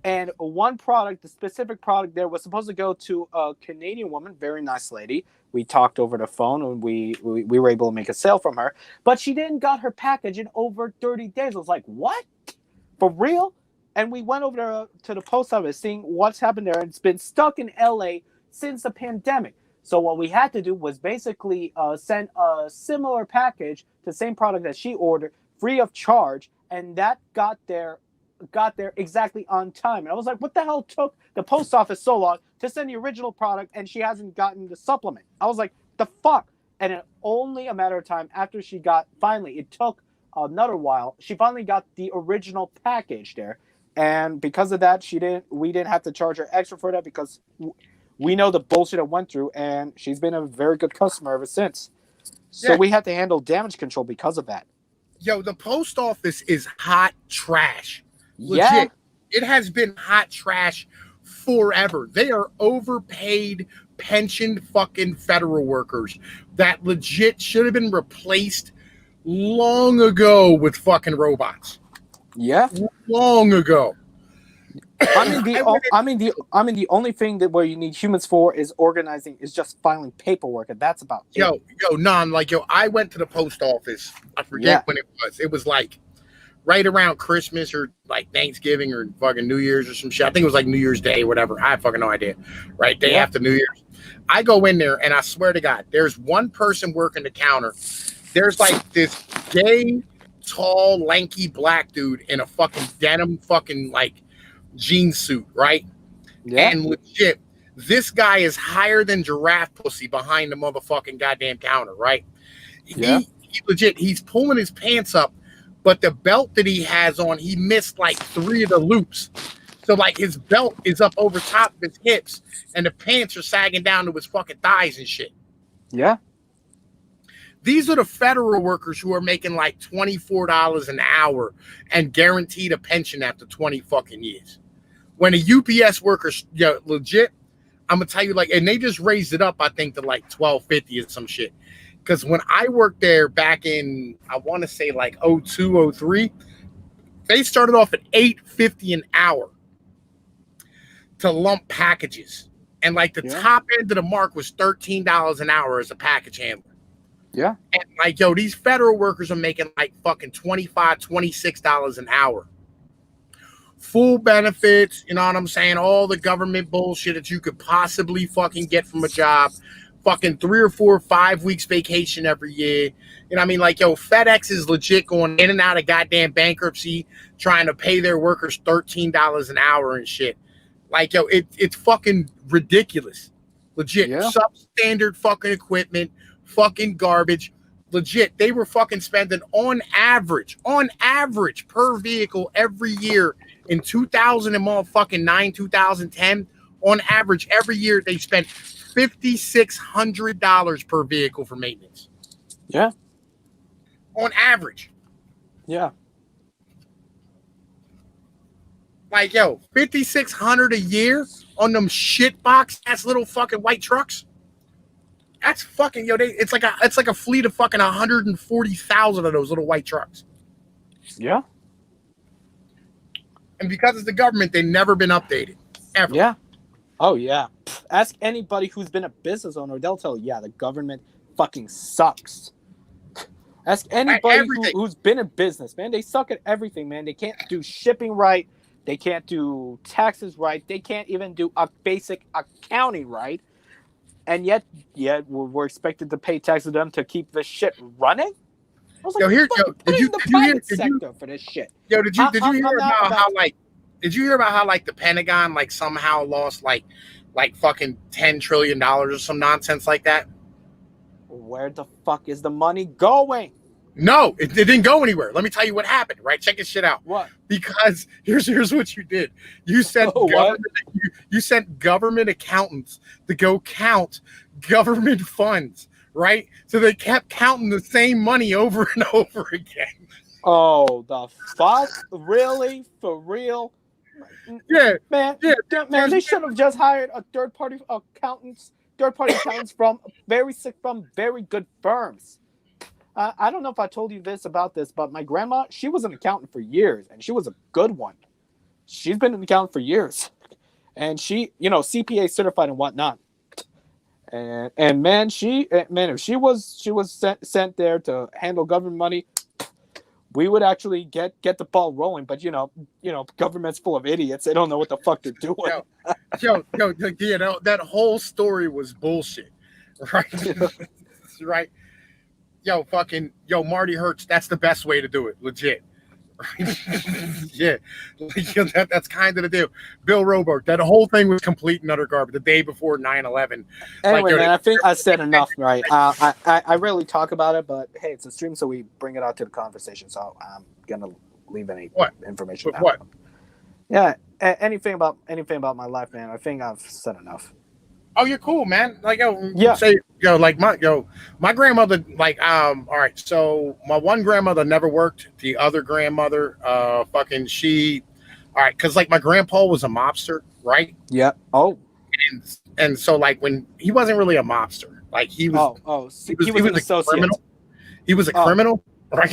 Speaker 2: And one product, the specific product there, was supposed to go to a Canadian woman, very nice lady. We talked over the phone, and we were able to make a sale from her. But she didn't got her package in over 30 days. I was like, what? For real? And we went over to the post office, seeing what's happened there. And it's been stuck in LA since the pandemic. So what we had to do was basically send a similar package to the same product that she ordered, free of charge, and that got there exactly on time. And I was like, what the hell took the post office so long to send the original product, and she hasn't gotten the supplement? I was like, the fuck? And only a matter of time after it took another while, she finally got the original package there. And because of that, we didn't have to charge her extra for that, because we know the bullshit I went through, and she's been a very good customer ever since. So we had to handle damage control because of that.
Speaker 1: Yo, the post office is hot trash. Legit.
Speaker 2: Yeah.
Speaker 1: It has been hot trash forever. They are overpaid, pensioned fucking federal workers that legit should have been replaced long ago with fucking robots.
Speaker 2: Yeah.
Speaker 1: Long ago.
Speaker 2: the only thing that where you need humans for is organizing, is just filing paperwork, and that's about it.
Speaker 1: I went to the post office. I forget when it was. It was like right around Christmas or like Thanksgiving or fucking New Year's or some shit. I think it was like New Year's Day or whatever. I have fucking no idea. Right? Day after New Year's. I go in there, and I swear to God, there's one person working the counter. There's like this gay, tall, lanky black dude in a fucking denim fucking like jean suit, right? Yeah. And legit, this guy is higher than giraffe pussy behind the motherfucking goddamn counter, right? Yeah. He's pulling his pants up, but the belt that he has on, he missed like 3 of the loops. So like his belt is up over top of his hips, and the pants are sagging down to his fucking thighs and shit.
Speaker 2: Yeah.
Speaker 1: These are the federal workers who are making like $24 an hour and guaranteed a pension after 20 fucking years. When a UPS worker, legit, I'm gonna tell you, like, and they just raised it up, I think, to like $12.50 or some shit. Because when I worked there back in, I want to say like 02, 03, they started off at $8.50 an hour to lump packages, and like the top end of the mark was $13 an hour as a package handler.
Speaker 2: Yeah.
Speaker 1: And like, yo, these federal workers are making like fucking $25, $26 an hour. Full benefits, you know what I'm saying? All the government bullshit that you could possibly fucking get from a job. Fucking 3 or 4 or 5 weeks vacation every year. You know what I mean? Like, yo, FedEx is legit going in and out of goddamn bankruptcy, trying to pay their workers $13 an hour and shit. Like, yo, it's fucking ridiculous. Legit. Substandard fucking equipment. Fucking garbage. Legit. They were fucking spending on average per vehicle every year in 2009, 2010, on average every year they spent $5,600 per vehicle for maintenance.
Speaker 2: Yeah.
Speaker 1: On average.
Speaker 2: Yeah.
Speaker 1: Like, yo, $5,600 a year on them shit box ass little fucking white trucks. That's fucking, yo, it's like a fleet of fucking 140,000 of those little white trucks.
Speaker 2: Yeah.
Speaker 1: And because it's the government, they've never been updated. Ever.
Speaker 2: Yeah. Oh, yeah. Ask anybody who's been a business owner. They'll tell you, yeah, the government fucking sucks. Ask anybody who's been in business, man. They suck at everything, man. They can't do shipping right. They can't do taxes right. They can't even do a basic accounting right. And yet we're expected to pay taxes to them to keep this shit running? I was like, did you hear sector for this shit?
Speaker 1: Yo, did you hear about how the Pentagon like somehow lost like fucking $10 trillion or some nonsense like that?
Speaker 2: Where the fuck is the money going?
Speaker 1: No, it didn't go anywhere. Let me tell you what happened, right? Check this shit out.
Speaker 2: What?
Speaker 1: Because here's what you did. You sent you sent government accountants to go count government funds, right? So they kept counting the same money over and over again.
Speaker 2: Oh, the fuck? Really? For real?
Speaker 1: Yeah.
Speaker 2: Man, they should have just hired a third-party accountants from very good firms. I don't know if I told you about this, but my grandma, she was an accountant for years, and she was a good one. She's been an accountant for years, and she, CPA certified and whatnot. And man, if she was sent there to handle government money, we would actually get the ball rolling. But government's full of idiots. They don't know what the fuck they're doing.
Speaker 1: That whole story was bullshit, right? Right. Marty Hertz, that's the best way to do it, legit. Yeah, that's kind of the deal. Bill Roberg, that whole thing was complete and utter garbage the day before 9/11.
Speaker 2: Anyway, man, I think I said enough, right? I rarely talk about it, but hey, it's a stream, so we bring it out to the conversation. So I'm gonna leave any information out.
Speaker 1: What?
Speaker 2: Yeah, anything about my life, man. I think I've said enough.
Speaker 1: Oh, you're cool, man. Like, my grandmother, all right. So my one grandmother never worked. The other grandmother, because like my grandpa was a mobster, right?
Speaker 2: Yeah. Oh.
Speaker 1: And so like when he wasn't really a mobster, like he was. He was an associate. Criminal. He was a criminal, right?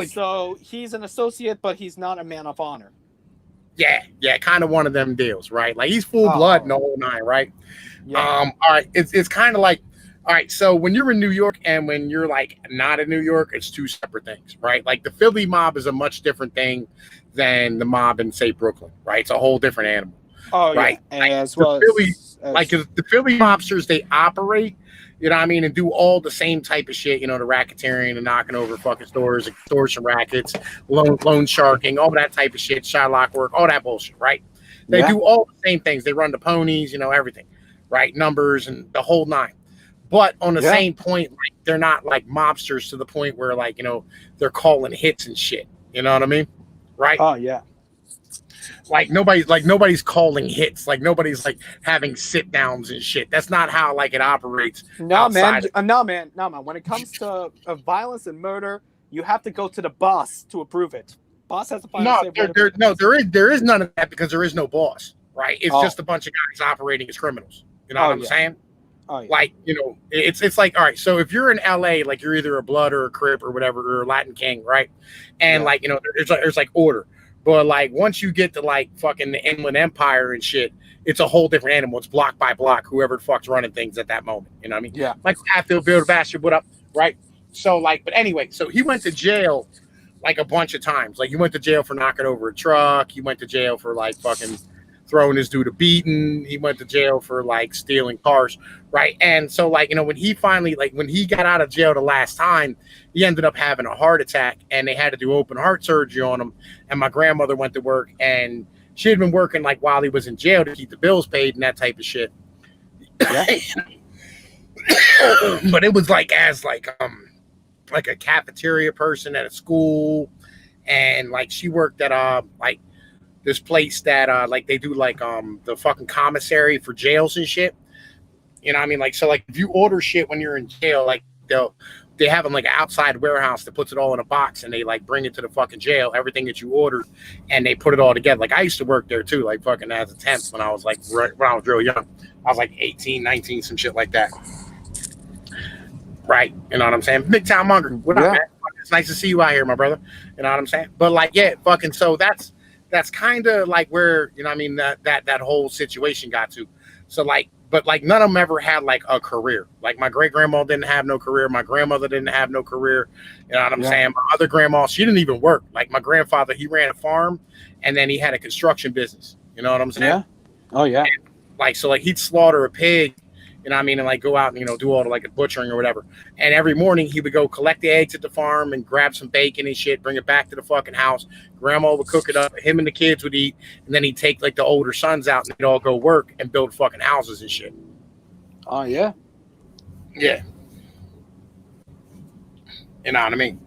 Speaker 2: So he's an associate, but he's not a man of honor.
Speaker 1: Yeah, kind of one of them deals, right? Like he's full blood and the whole nine, right?
Speaker 2: Yeah.
Speaker 1: All right, it's kind of like, all right, so when you're in New York and when you're like not in New York, it's two separate things, right? Like the Philly mob is a much different thing than the mob in, say, Brooklyn, right? It's a whole different animal.
Speaker 2: Oh,
Speaker 1: right?
Speaker 2: Yeah.
Speaker 1: Like,
Speaker 2: as well
Speaker 1: the Philly mobsters, they operate, you know what I mean, and do all the same type of shit, the racketeering and knocking over fucking stores, extortion rackets, loan sharking, all that type of shit, Shylock work, all that bullshit, right? They do all the same things. They run the ponies, everything, right? Numbers and the whole nine. But on the same point, like they're not like mobsters to the point where like, they're calling hits and shit. You know what I mean? Right?
Speaker 2: Oh, yeah.
Speaker 1: Like nobody's calling hits. Like nobody's like having sit downs and shit. That's not how like it operates.
Speaker 2: No, man. When it comes to violence and murder, you have to go to the boss to approve it. Boss has to find
Speaker 1: there is none of that because there is no boss. right? It's just a bunch of guys operating as criminals. You know what I'm saying?
Speaker 2: Oh, yeah.
Speaker 1: Like, you know, it's like, all right, so if you're in LA, like you're either a Blood or a Crip or whatever, or a Latin King, right? And like, you know, there's like order. But like once you get to like fucking the Inland Empire and shit, it's a whole different animal. It's block by block, whoever the fuck's running things at that moment. You know what I mean?
Speaker 2: Yeah.
Speaker 1: Like Hatfield, Bill the Bastard, what up? Right? So like, but anyway, so he went to jail like a bunch of times. Like he went to jail for knocking over a truck. He went to jail for like fucking throwing his dude a beating. He went to jail for like stealing cars, right? And so like, you know, when he finally, like when he got out of jail the last time, he ended up having a heart attack and they had to do open heart surgery on him. And my grandmother went to work and she had been working like while he was in jail to keep the bills paid and that type of shit. Yeah. But it was like as like a cafeteria person at a school, and like she worked at like this place that like they do like the fucking commissary for jails and shit. You know what I mean? Like, so like if you order shit when you're in jail, like they have them like an outside warehouse that puts it all in a box and they like bring it to the fucking jail, everything that you ordered, and they put it all together. Like I used to work there too, like fucking as a temp when I was like when I was real young. I was like 18, 19, some shit like that. Right. You know what I'm saying? Big Town Munger. What up, man? It's nice to see you out here, my brother. You know what I'm saying? But like, yeah, fucking so that's kind of like where, you know what I mean, that whole situation got to. So like, but like none of them ever had like a career. Like my great grandma didn't have no career. My grandmother didn't have no career. You know what I'm saying? My other grandma, she didn't even work. Like my grandfather, he ran a farm and then he had a construction business. You know what I'm saying?
Speaker 2: Yeah. Oh yeah.
Speaker 1: And like, so like he'd slaughter a pig, you know what I mean, and like go out and, you know, do all the like a butchering or whatever. And every morning he would go collect the eggs at the farm and grab some bacon and shit, bring it back to the fucking house. Grandma would cook it up, him and the kids would eat, and then he'd take like the older sons out and they'd all go work and build fucking houses and shit.
Speaker 2: Oh yeah.
Speaker 1: Yeah. You know what I mean?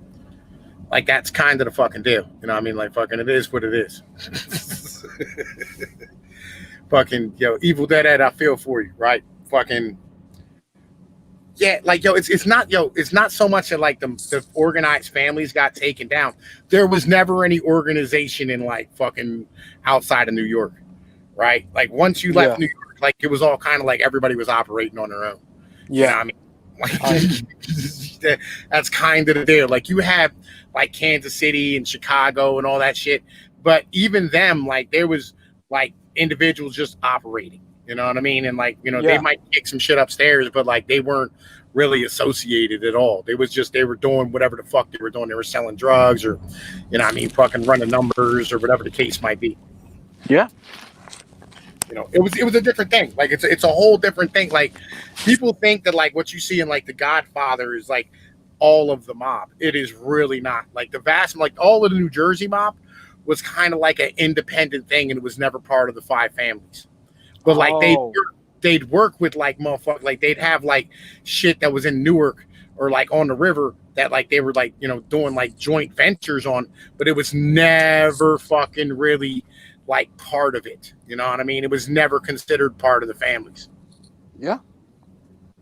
Speaker 1: Like that's kind of the fucking deal. You know what I mean? Like fucking it is what it is. Fucking yo, Evil Dead Ed, I feel for you, right? Fucking yeah, like yo, it's not so much that like the organized families got taken down. There was never any organization in like fucking outside of New York, right? Like once you left New York, like it was all kind of like everybody was operating on their own.
Speaker 2: Yeah,
Speaker 1: you know what I mean, like that's kind of the deal. Like you have like Kansas City and Chicago and all that shit, but even them, like there was like individuals just operating. You know what I mean? And like, you know, they might kick some shit upstairs, but like they weren't really associated at all. They were doing whatever the fuck they were doing. They were selling drugs or, you know what I mean, fucking running numbers or whatever the case might be.
Speaker 2: Yeah.
Speaker 1: You know, it was a different thing. Like it's a whole different thing. Like people think that like what you see in like The Godfather is like all of the mob. It is really not. Like the vast, like all of the New Jersey mob was kind of like an independent thing and it was never part of the five families. But like they'd work with like motherfuckers, like they'd have like shit that was in Newark or like on the river that like they were like, you know, doing like joint ventures on, but it was never fucking really like part of it. You know what I mean? It was never considered part of the families.
Speaker 2: Yeah.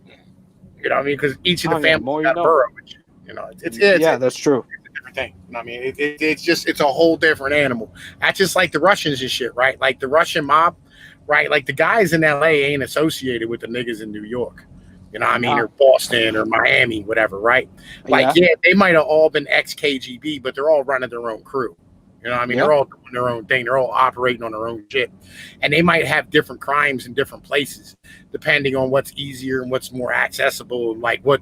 Speaker 1: You know what I mean? Because each of the families got borough. You know, it's
Speaker 2: that's true.
Speaker 1: It's a different thing. You know what I mean? It's a whole different animal. That's just like the Russians and shit, right? Like the Russian mob. Right, like the guys in LA ain't associated with the niggas in New York, you know what I mean, or Boston or Miami, whatever, right? Like, they might have all been ex-KGB, but they're all running their own crew. You know what I mean? They're all doing their own thing. They're all operating on their own shit. And they might have different crimes in different places, depending on what's easier and what's more accessible, and like what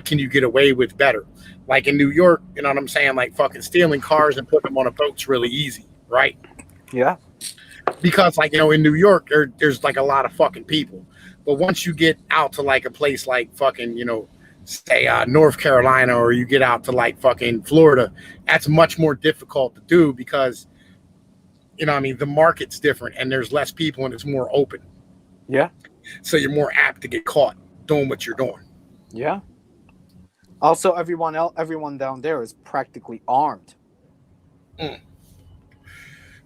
Speaker 1: can you get away with better. Like in New York, you know what I'm saying? Like fucking stealing cars and putting them on a boat's really easy, right?
Speaker 2: Yeah.
Speaker 1: Because like, you know, in New York there's like a lot of fucking people, but once you get out to like a place like fucking, you know, say North Carolina, or you get out to like fucking Florida, that's much more difficult to do because, you know what I mean, the market's different and there's less people and it's more open.
Speaker 2: Yeah.
Speaker 1: So you're more apt to get caught doing what you're doing.
Speaker 2: Yeah. Also, everyone down there is practically armed.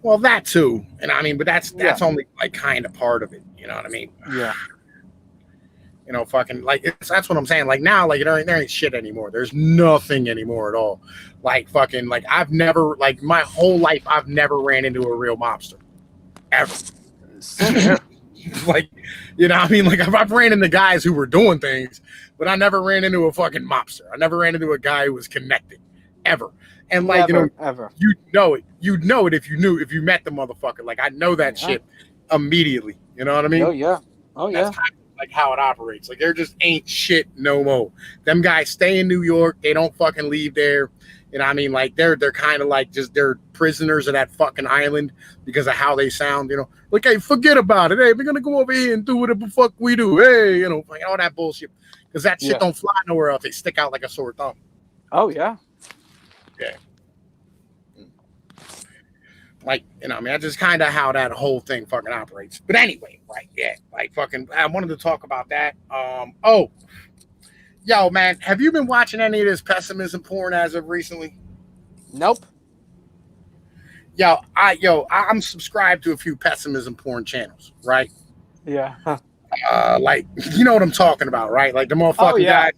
Speaker 1: Well, that too, and I mean, but that's only like kind of part of it. You know what I mean?
Speaker 2: Yeah.
Speaker 1: You know, fucking like that's what I'm saying. Like now, like there ain't shit anymore. There's nothing anymore at all. Like fucking like I've never, like my whole life I've never ran into a real mobster ever.
Speaker 2: Same here.
Speaker 1: Like, you know, I mean, like I've ran into guys who were doing things, but I never ran into a fucking mobster. I never ran into a guy who was connected, ever. And like,
Speaker 2: Never,
Speaker 1: you know,
Speaker 2: ever.
Speaker 1: You'd know it if you met the motherfucker. Like I know that shit immediately. You know what I mean?
Speaker 2: Oh yeah.
Speaker 1: That's kind of like how it operates. Like there just ain't shit no more. Them guys stay in New York. They don't fucking leave there. You know what I mean? Like they're kind of like just they're prisoners of that fucking island because of how they sound. You know, like hey, forget about it. Hey, we're gonna go over here and do whatever the fuck we do. Hey, you know, like all that bullshit because that shit don't fly nowhere else. They stick out like a sore thumb.
Speaker 2: Oh yeah.
Speaker 1: Yeah. Like, you know, I mean, that's just kind of how that whole thing fucking operates. But anyway, right, yeah, like fucking, I wanted to talk about that. Yo, man, have you been watching any of this pessimism porn as of recently?
Speaker 2: Nope.
Speaker 1: I'm subscribed to a few pessimism porn channels, right?
Speaker 2: Yeah.
Speaker 1: Like, you know what I'm talking about, right? Like the motherfucking guys.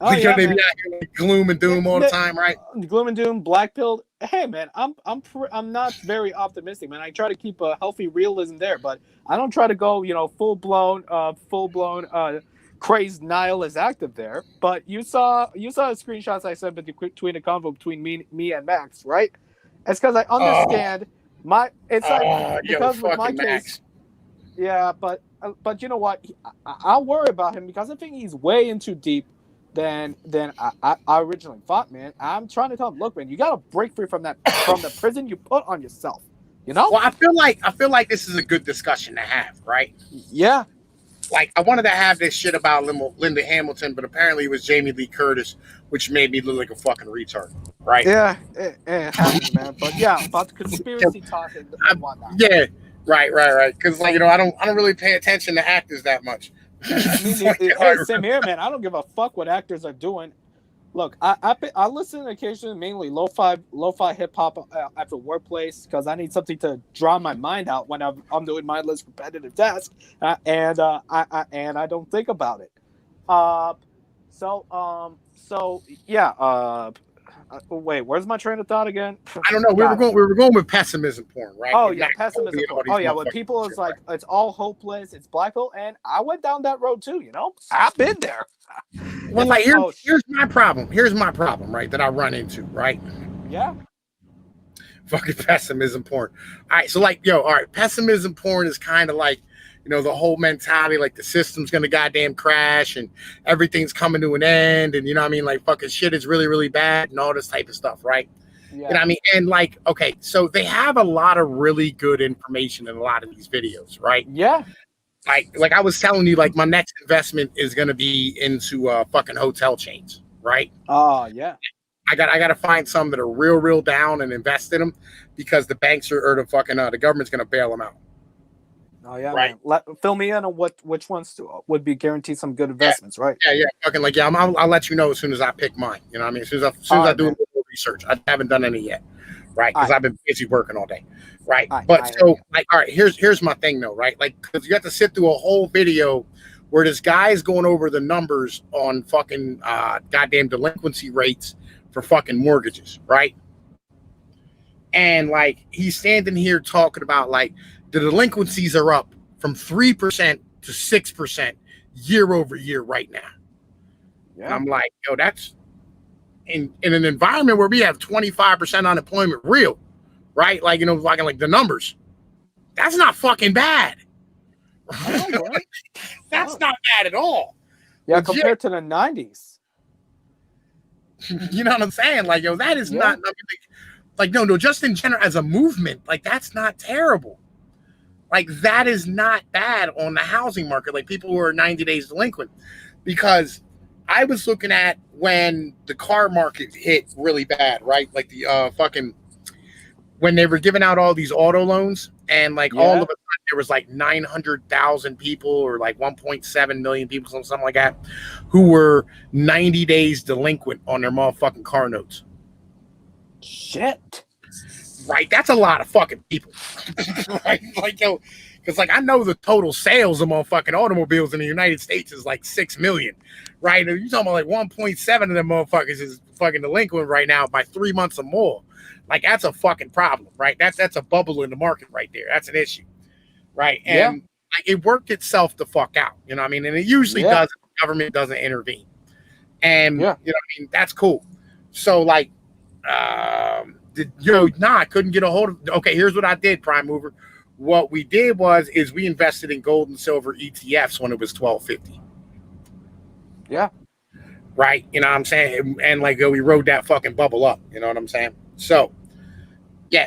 Speaker 1: They be out here like gloom and doom all the time, right?
Speaker 2: Gloom and doom, black pill. Hey man, I'm not very optimistic, man. I try to keep a healthy realism there, but I don't try to go, you know, full blown crazed nihilist active there. But you saw the screenshots I sent between the convo between me and Max, right? It's because I understand because with my case. Yeah, but you know what? I'll worry about him because I think he's way in too deep than I originally thought, man. I'm trying to tell him, look, man, you gotta break free from the prison you put on yourself. You know?
Speaker 1: Well, I feel like this is a good discussion to have, right?
Speaker 2: Yeah.
Speaker 1: Like I wanted to have this shit about Linda Hamilton, but apparently it was Jamie Lee Curtis, which made me look like a fucking retard, right?
Speaker 2: Yeah, it happens, man. But yeah, about the conspiracy talk and whatnot.
Speaker 1: Yeah, right. Because like, you know, I don't really pay attention to actors that much.
Speaker 2: Hey, same here, man. I don't give a fuck what actors are doing. Look, I listen occasionally, mainly lo-fi hip hop at the workplace because I need something to draw my mind out when I'm doing mindless repetitive tasks, and I don't think about it. Wait, where's my train of thought again?
Speaker 1: I don't know. We were going with pessimism porn, right?
Speaker 2: Oh yeah, pessimism porn. Oh yeah, when people is like it's all hopeless, it's black hole, and I went down that road too. You know, I've been there.
Speaker 1: Well, like here's my problem. Here's my problem, right? That I run into, right?
Speaker 2: Yeah.
Speaker 1: Fucking pessimism porn. All right, so like, all right, pessimism porn is kind of like, you know, the whole mentality, like the system's gonna goddamn crash and everything's coming to an end, and you know what I mean, like fucking shit is really, really bad and all this type of stuff, right? Yeah. You know what I mean? And like, okay, so they have a lot of really good information in a lot of these videos, right?
Speaker 2: Yeah.
Speaker 1: Like I was telling you, like my next investment is gonna be into fucking hotel chains, right?
Speaker 2: Oh yeah.
Speaker 1: I got to find some that are real down and invest in them because the banks or the fucking the government's gonna bail them out.
Speaker 2: Oh yeah, right. Fill me in on which ones would be guaranteed some good investments, right?
Speaker 1: Yeah. Fucking like I'll let you know as soon as I pick mine. You know what I mean? As soon as I do a little research. I haven't done any yet, right? Because I've been busy working all day, right? All right. Here's my thing though, right? Like, because you have to sit through a whole video where this guy is going over the numbers on fucking goddamn delinquency rates for fucking mortgages, right? And like he's standing here talking about like the delinquencies are up from 3% to 6% year over year right now. Yeah. And I'm like, that's in an environment where we have 25% unemployment real, right? Like, you know, like the numbers. That's not fucking bad. That's not bad at all.
Speaker 2: Yeah, compared to the 90s.
Speaker 1: You know what I'm saying? Like, that is not like no, just in general as a movement, like that's not terrible. Like that is not bad on the housing market. Like people who are 90 days delinquent, because I was looking at when the car market hit really bad, right? Like the when they were giving out all these auto loans and like all of a sudden there was like 900,000 people or like 1.7 million people, something like that, who were 90 days delinquent on their motherfucking car notes.
Speaker 2: Shit.
Speaker 1: Right, that's a lot of fucking people. Right, like because like I know the total sales of motherfucking automobiles in the United States is like 6 million, right? You're talking about like 1.7 of them motherfuckers is fucking delinquent right now by 3 months or more. Like that's a fucking problem, right? That's a bubble in the market right there. That's an issue, right? And like, it worked itself the fuck out. You know what I mean? And it usually does if the government doesn't intervene. And you know what I mean? That's cool. So like, I couldn't get a hold of. Okay, here's what I did, Prime Mover. What we did is we invested in gold and silver ETFs when it was $12.50.
Speaker 2: Yeah.
Speaker 1: Right. You know what I'm saying? And like, we rode that fucking bubble up. You know what I'm saying? So being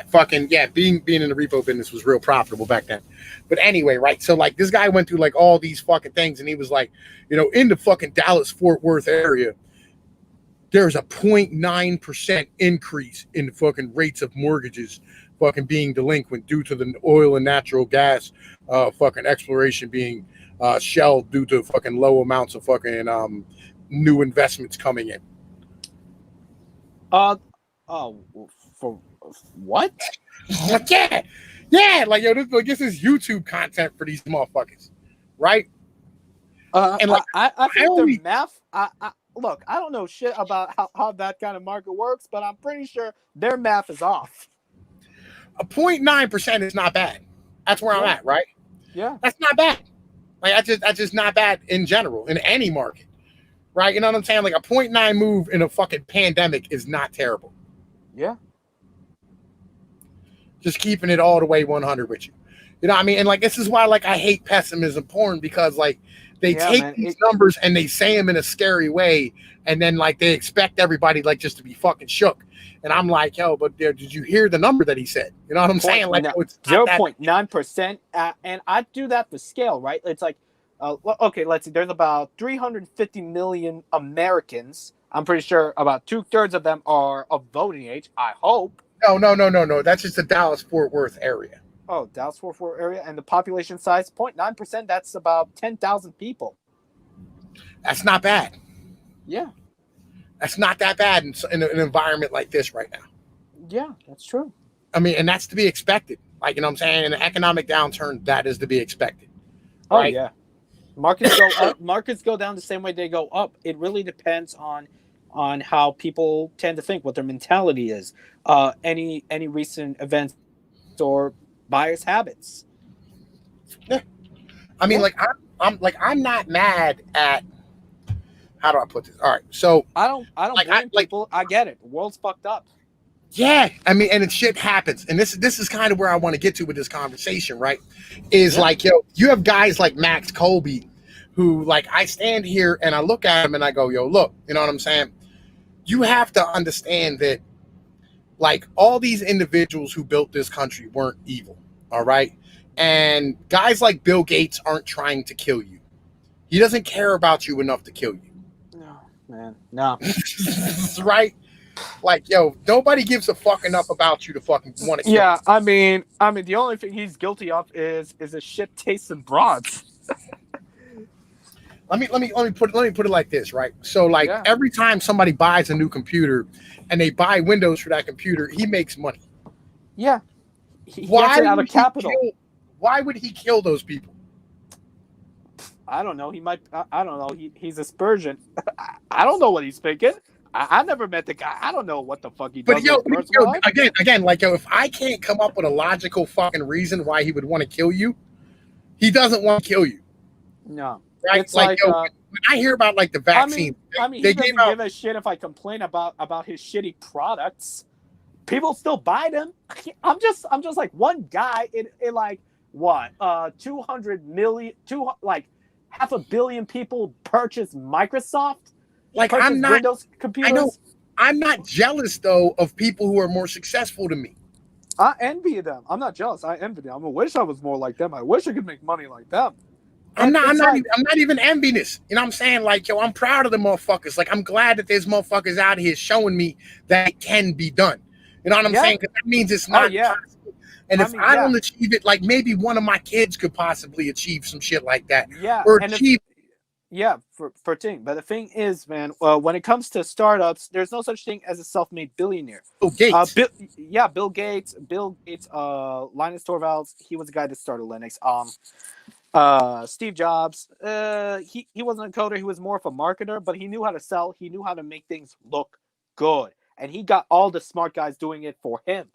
Speaker 1: in the repo business was real profitable back then. But anyway, right. So like, this guy went through like all these fucking things, and he was like, in the fucking Dallas Fort Worth area, there's a 0.9% increase in the fucking rates of mortgages fucking being delinquent due to the oil and natural gas fucking exploration being shelled due to fucking low amounts of fucking new investments coming in.
Speaker 2: For what?
Speaker 1: Like, this is YouTube content for these motherfuckers, right?
Speaker 2: And like, I think their math. Look, I don't know shit about how that kind of market works, but I'm pretty sure their math is off.
Speaker 1: A 0.9% is not bad. That's where I'm at, right?
Speaker 2: Yeah,
Speaker 1: that's not bad. Like, that's just not bad in general in any market, right? You know what I'm saying? Like, a 0.9 move in a fucking pandemic is not terrible.
Speaker 2: Yeah.
Speaker 1: Just keeping it all the way 100 with you. You know what I mean? And like, this is why like I hate pessimism porn, because like they take these numbers and they say them in a scary way, and then like they expect everybody like just to be fucking shook. And I'm like, yo, but did you hear the number that he said? You know what I'm saying? Like, it's
Speaker 2: 0.9%. And I do that for scale, right? It's like, okay, let's see. There's about 350 million Americans. I'm pretty sure about 2/3 of them are of voting age. I hope.
Speaker 1: No. That's just the Dallas Fort Worth area.
Speaker 2: Oh, Dallas Fort Worth area, and the population size 0.9%. That's about 10,000 people.
Speaker 1: That's not bad.
Speaker 2: Yeah.
Speaker 1: That's not that bad in an environment like this right now.
Speaker 2: Yeah, that's true.
Speaker 1: I mean, and that's to be expected. Like, you know what I'm saying? In an economic downturn, that is to be expected. Right?
Speaker 2: Oh, yeah. Markets go up. Markets go down the same way they go up. It really depends on how people tend to think, what their mentality is. Any recent events or buyers' habits.
Speaker 1: Yeah. I mean, like, I'm not mad at. How do I put this? All right, so
Speaker 2: I don't blame people. I get it. The world's fucked up.
Speaker 1: Yeah, I mean, and shit happens, and this is kind of where I want to get to with this conversation, right? Is like, you have guys like Max Colby, who like I stand here and I look at him and I go, yo, look, you know what I'm saying? You have to understand that, like, all these individuals who built this country weren't evil, all right? And guys like Bill Gates aren't trying to kill you. He doesn't care about you enough to kill you.
Speaker 2: No, man, no.
Speaker 1: Right? Like, yo, nobody gives a fuck enough about you to fucking want to kill you.
Speaker 2: I mean, the only thing he's guilty of is a shit taste in broads.
Speaker 1: Let me put it like this, right? So like every time somebody buys a new computer and they buy Windows for that computer, he makes money.
Speaker 2: Yeah. He gets it out of capital.
Speaker 1: Why would he kill those people?
Speaker 2: I don't know. He might. I don't know. He's a Spurgeon. I don't know what he's thinking. I never met the guy. I don't know what the fuck he does.
Speaker 1: But again, like, yo, if I can't come up with a logical fucking reason why he would want to kill you, he doesn't want to kill you.
Speaker 2: No.
Speaker 1: Right?
Speaker 2: It's like,
Speaker 1: yo, when I hear about like the vaccine,
Speaker 2: he doesn't give a shit if I complain about his shitty products. People still buy them. I'm just like one guy in like what 200 million, like 500 million people purchase Microsoft.
Speaker 1: Like, I'm not
Speaker 2: Windows computers.
Speaker 1: I know. I'm not jealous though of people who are more successful than me.
Speaker 2: I envy them. I'm not jealous. I envy them. I wish I was more like them. I wish I could make money like them.
Speaker 1: I'm not even envious. You know what I'm saying? Like, yo, I'm proud of the motherfuckers. Like, I'm glad that there's motherfuckers out here showing me that it can be done. You know what I'm saying? Because that means it's not possible. And if I don't achieve it, like, maybe one of my kids could possibly achieve some shit like that.
Speaker 2: Yeah.
Speaker 1: Or achieve.
Speaker 2: For thing. But the thing is, man, when it comes to startups, there's no such thing as a self-made billionaire.
Speaker 1: Bill Gates.
Speaker 2: Bill Gates. Linus Torvalds. He was the guy that started Linux. Steve Jobs. He wasn't a coder. He was more of a marketer, but he knew how to sell. He knew how to make things look good, and he got all the smart guys doing it for him,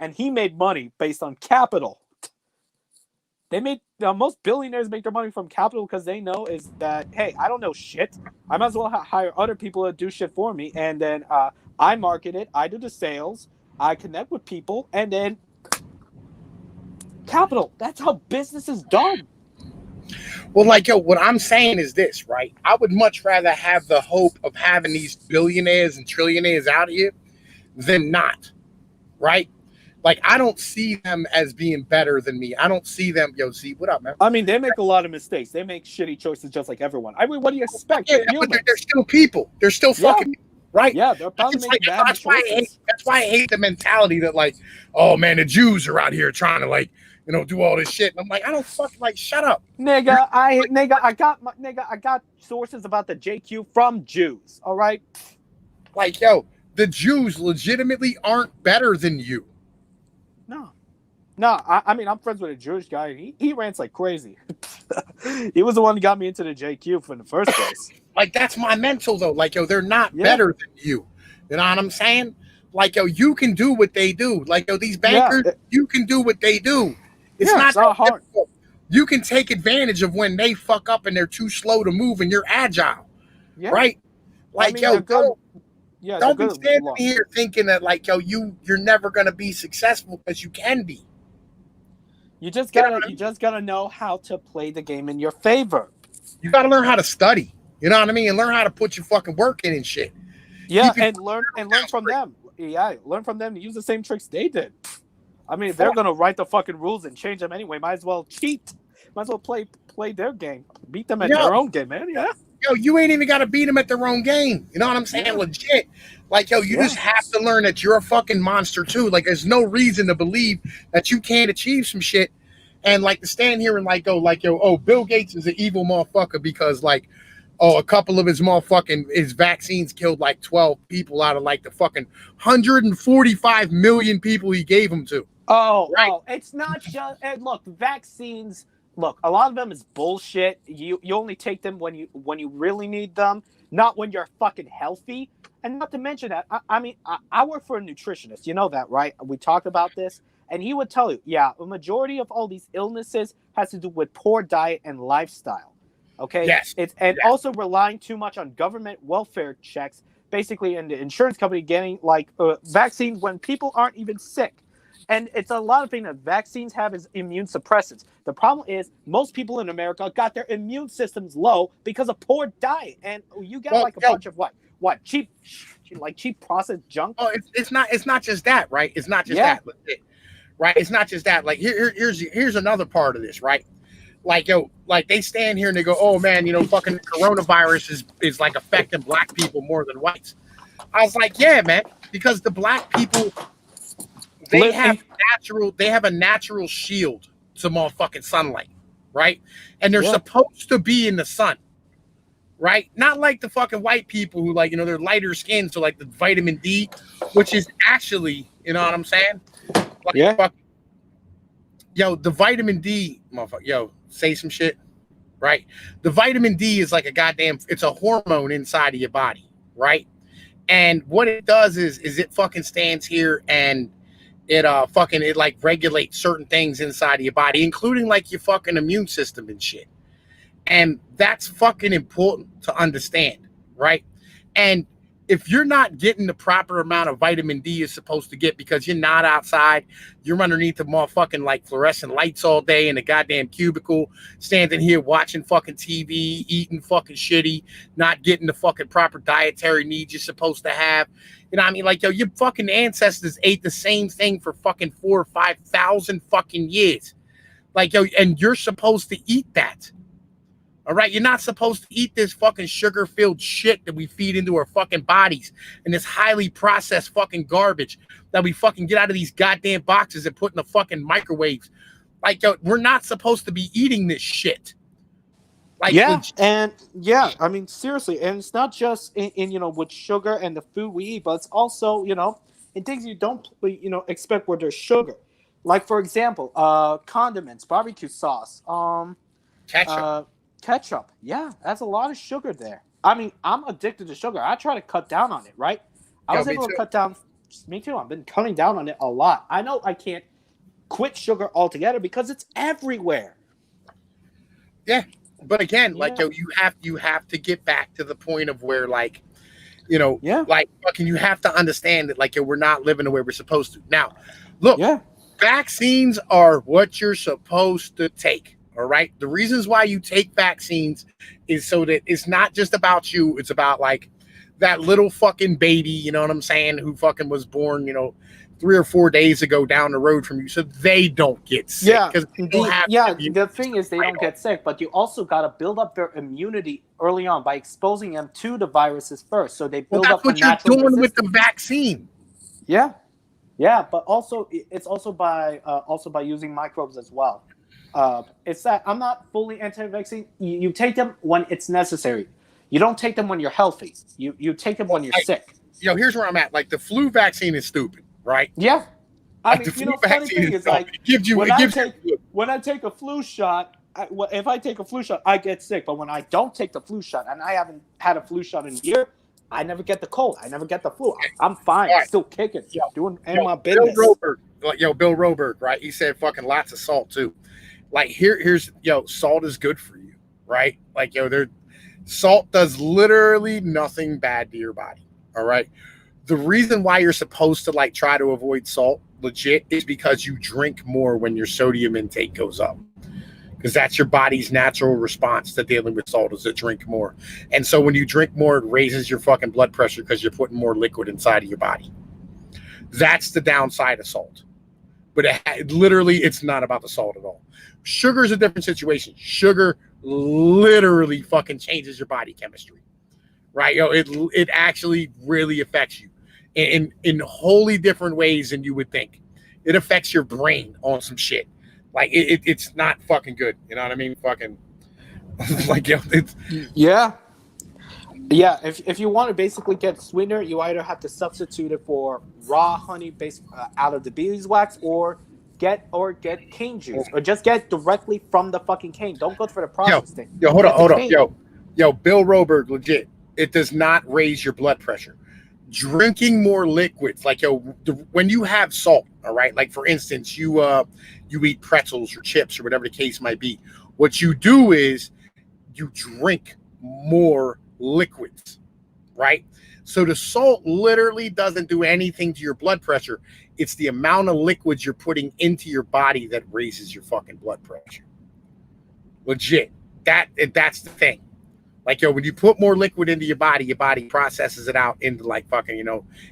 Speaker 2: and he made money based on capital. They make most billionaires make their money from capital because they know is that, hey, I don't know shit. I might as well hire other people to do shit for me, and then I market it, I do the sales, I connect with people, and then capital. That's how business is done.
Speaker 1: Well, like, yo, what I'm saying is this, right? I would much rather have the hope of having these billionaires and trillionaires out here than not, right? Like, I don't see them as being better than me. I don't see them. Yo, see, what up, man?
Speaker 2: I mean, they make a lot of mistakes. They make shitty choices just like everyone. I mean, what do you expect?
Speaker 1: Yeah, but they're still people. They're still fucking people, right?
Speaker 2: Yeah, they're probably making bad choices.
Speaker 1: That's why I hate the mentality that, like, oh, man, the Jews are out here trying to, like, do all this shit. And I'm like, I don't fucking, like, shut up.
Speaker 2: Nigga, I got sources about the JQ from Jews, all right?
Speaker 1: Like, yo, the Jews legitimately aren't better than you.
Speaker 2: No, I mean, I'm friends with a Jewish guy. He rants like crazy. He was the one who got me into the JQ in the first place.
Speaker 1: Like, that's my mental, though. Like, yo, they're not better than you. You know what I'm saying? Like, yo, you can do what they do. Like, yo, these bankers, you can do what they do. It's not
Speaker 2: so hard.
Speaker 1: Difficult. You can take advantage of when they fuck up and they're too slow to move and you're agile. Yeah. Right? Like, I mean, don't be standing here thinking that, like, yo, you're never going to be successful, because you can be.
Speaker 2: You just gotta know how to play the game in your favor.
Speaker 1: You gotta learn how to study. You know what I mean? And learn how to put your fucking work in and shit.
Speaker 2: Yeah, and learn from them. Yeah, learn from them to use the same tricks they did. I mean, if they're gonna write the fucking rules and change them anyway, might as well cheat. Might as well play their game. Beat them at their own game, man. Yeah.
Speaker 1: Yo, you ain't even gotta beat them at their own game. You know what I'm saying? Yeah. Legit. Like, yo, you just have to learn that you're a fucking monster too. Like, there's no reason to believe that you can't achieve some shit. And, like, to stand here and, like, go, like, yo, oh, Bill Gates is an evil motherfucker because, like, oh, a couple of his vaccines killed, like, 12 people out of, like, the fucking 145 million people he gave them to.
Speaker 2: Oh, it's not just, look, vaccines, a lot of them is bullshit. You only take them when you really need them, not when you're fucking healthy. And not to mention that, I work for a nutritionist. You know that, right? We talked about this. And he would tell you, a majority of all these illnesses has to do with poor diet and lifestyle. Okay?
Speaker 1: Yes.
Speaker 2: Also relying too much on government welfare checks, basically, and the insurance company getting, like, vaccines when people aren't even sick. And it's a lot of things that vaccines have is immune suppressants. The problem is most people in America got their immune systems low because of poor diet. And you get bunch of what? Cheap processed junk?
Speaker 1: Oh, it's not just that, right? It's not just that. Right? It's not just that. Like, here's another part of this, right? Like, yo, like, they stand here and they go, oh, man, fucking coronavirus is like affecting black people more than whites. I was like, yeah, man, because the black people, they have a natural shield to motherfucking sunlight, right? And they're supposed to be in the sun, right? Not like the fucking white people who, like, they're lighter skinned, so, like, the vitamin D, which is actually, you know what I'm saying? Like, yo, the vitamin D, motherfucker, yo, say some shit, right? The vitamin D is like it's a hormone inside of your body, right? And what it does is it fucking stands here and it like regulates certain things inside of your body, including, like, your fucking immune system and shit. And that's fucking important to understand, right? And if you're not getting the proper amount of vitamin D you're supposed to get because you're not outside, you're underneath the motherfucking, like, fluorescent lights all day in a goddamn cubicle, standing here watching fucking TV, eating fucking shitty, not getting the fucking proper dietary needs you're supposed to have. You know what I mean? Like, yo, your fucking ancestors ate the same thing for fucking 4,000 or 5,000 fucking years. Like, yo, and you're supposed to eat that. All right, you're not supposed to eat this fucking sugar-filled shit that we feed into our fucking bodies and this highly processed fucking garbage that we fucking get out of these goddamn boxes and put in the fucking microwaves. Like, yo, we're not supposed to be eating this shit. Like,
Speaker 2: I mean, seriously, and it's not just in with sugar and the food we eat, but it's also, in things you don't, expect where there's sugar. Like, for example, condiments, barbecue sauce, ketchup, that's a lot of sugar there. I mean, I'm addicted to sugar. I try to cut down on it, right? I was able to cut down. Me too. I've been cutting down on it a lot. I know I can't quit sugar altogether because it's everywhere.
Speaker 1: Yeah, but again, like yo, you have to get back to the point of where like, you know, like fucking, you have to understand that like yo, we're not living the way we're supposed to. Now, look, vaccines are what you're supposed to take. All right. The reasons why you take vaccines is so that it's not just about you. It's about like that little fucking baby, you know what I'm saying, who fucking was born, you know, 3 or 4 days ago down the road from you, so they don't get sick.
Speaker 2: The thing is they don't get sick, but you also got to build up their immunity early on by exposing them to the viruses first, so they build up.
Speaker 1: That's what you're doing with the vaccine.
Speaker 2: Yeah, but also it's also by using microbes as well. It's that I'm not fully anti-vaccine. You take them when it's necessary. You don't take them when you're healthy. You take them when you're sick.
Speaker 1: Yo, here's where I'm at. Like the flu vaccine is stupid, right?
Speaker 2: Yeah. I
Speaker 1: like
Speaker 2: mean, you know, funny thing is like when I take a flu shot, if I take a flu shot, I get sick. But when I don't take the flu shot, and I haven't had a flu shot in a year, I never get the cold. I never get the flu. I'm fine. Right. Still kicking. Doing my business.
Speaker 1: Bill Roberg, right? He said fucking lots of salt too. Like here's salt is good for you, right? Like salt does literally nothing bad to your body. All right. The reason why you're supposed to like try to avoid salt legit is because you drink more when your sodium intake goes up. Because that's your body's natural response to dealing with salt, is to drink more. And so when you drink more, it raises your fucking blood pressure because you're putting more liquid inside of your body. That's the downside of salt. But literally, it's not about the salt at all. Sugar is a different situation. Sugar literally fucking changes your body chemistry, right? It actually really affects you in wholly different ways than you would think. It affects your brain on some shit. Like it's not fucking good. You know what I mean? Fucking like it's
Speaker 2: yeah. If you want to basically get sweetener, you either have to substitute it for raw honey based out of the beeswax, or get cane juice, or just get directly from the fucking cane. Don't go for the process thing.
Speaker 1: Hold on. Bill Roberg, legit. It does not raise your blood pressure. Drinking more liquids, like when you have salt, all right, like for instance, you eat pretzels or chips or whatever the case might be, what you do is you drink more liquids, right? So the salt literally doesn't do anything to your blood pressure. It's the amount of liquids you're putting into your body that raises your fucking blood pressure. Legit. That's the thing. Like, when you put more liquid into your body processes it out into like fucking,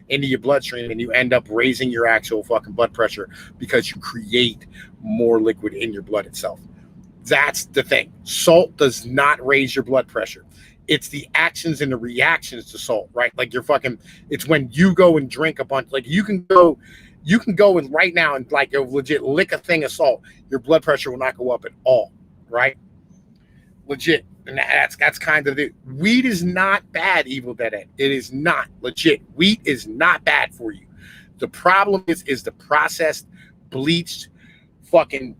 Speaker 1: into your bloodstream, and you end up raising your actual fucking blood pressure because you create more liquid in your blood itself. That's the thing. Salt does not raise your blood pressure. It's the actions and the reactions to salt, right? Like it's when you go and drink a bunch, like you can go and right now and like legit lick a thing of salt, your blood pressure will not go up at all, right? Legit. And that's kind of it. Weed is not bad, Evil Dead Ed. It is not. Legit. Wheat is not bad for you. The problem is the processed, bleached, fucking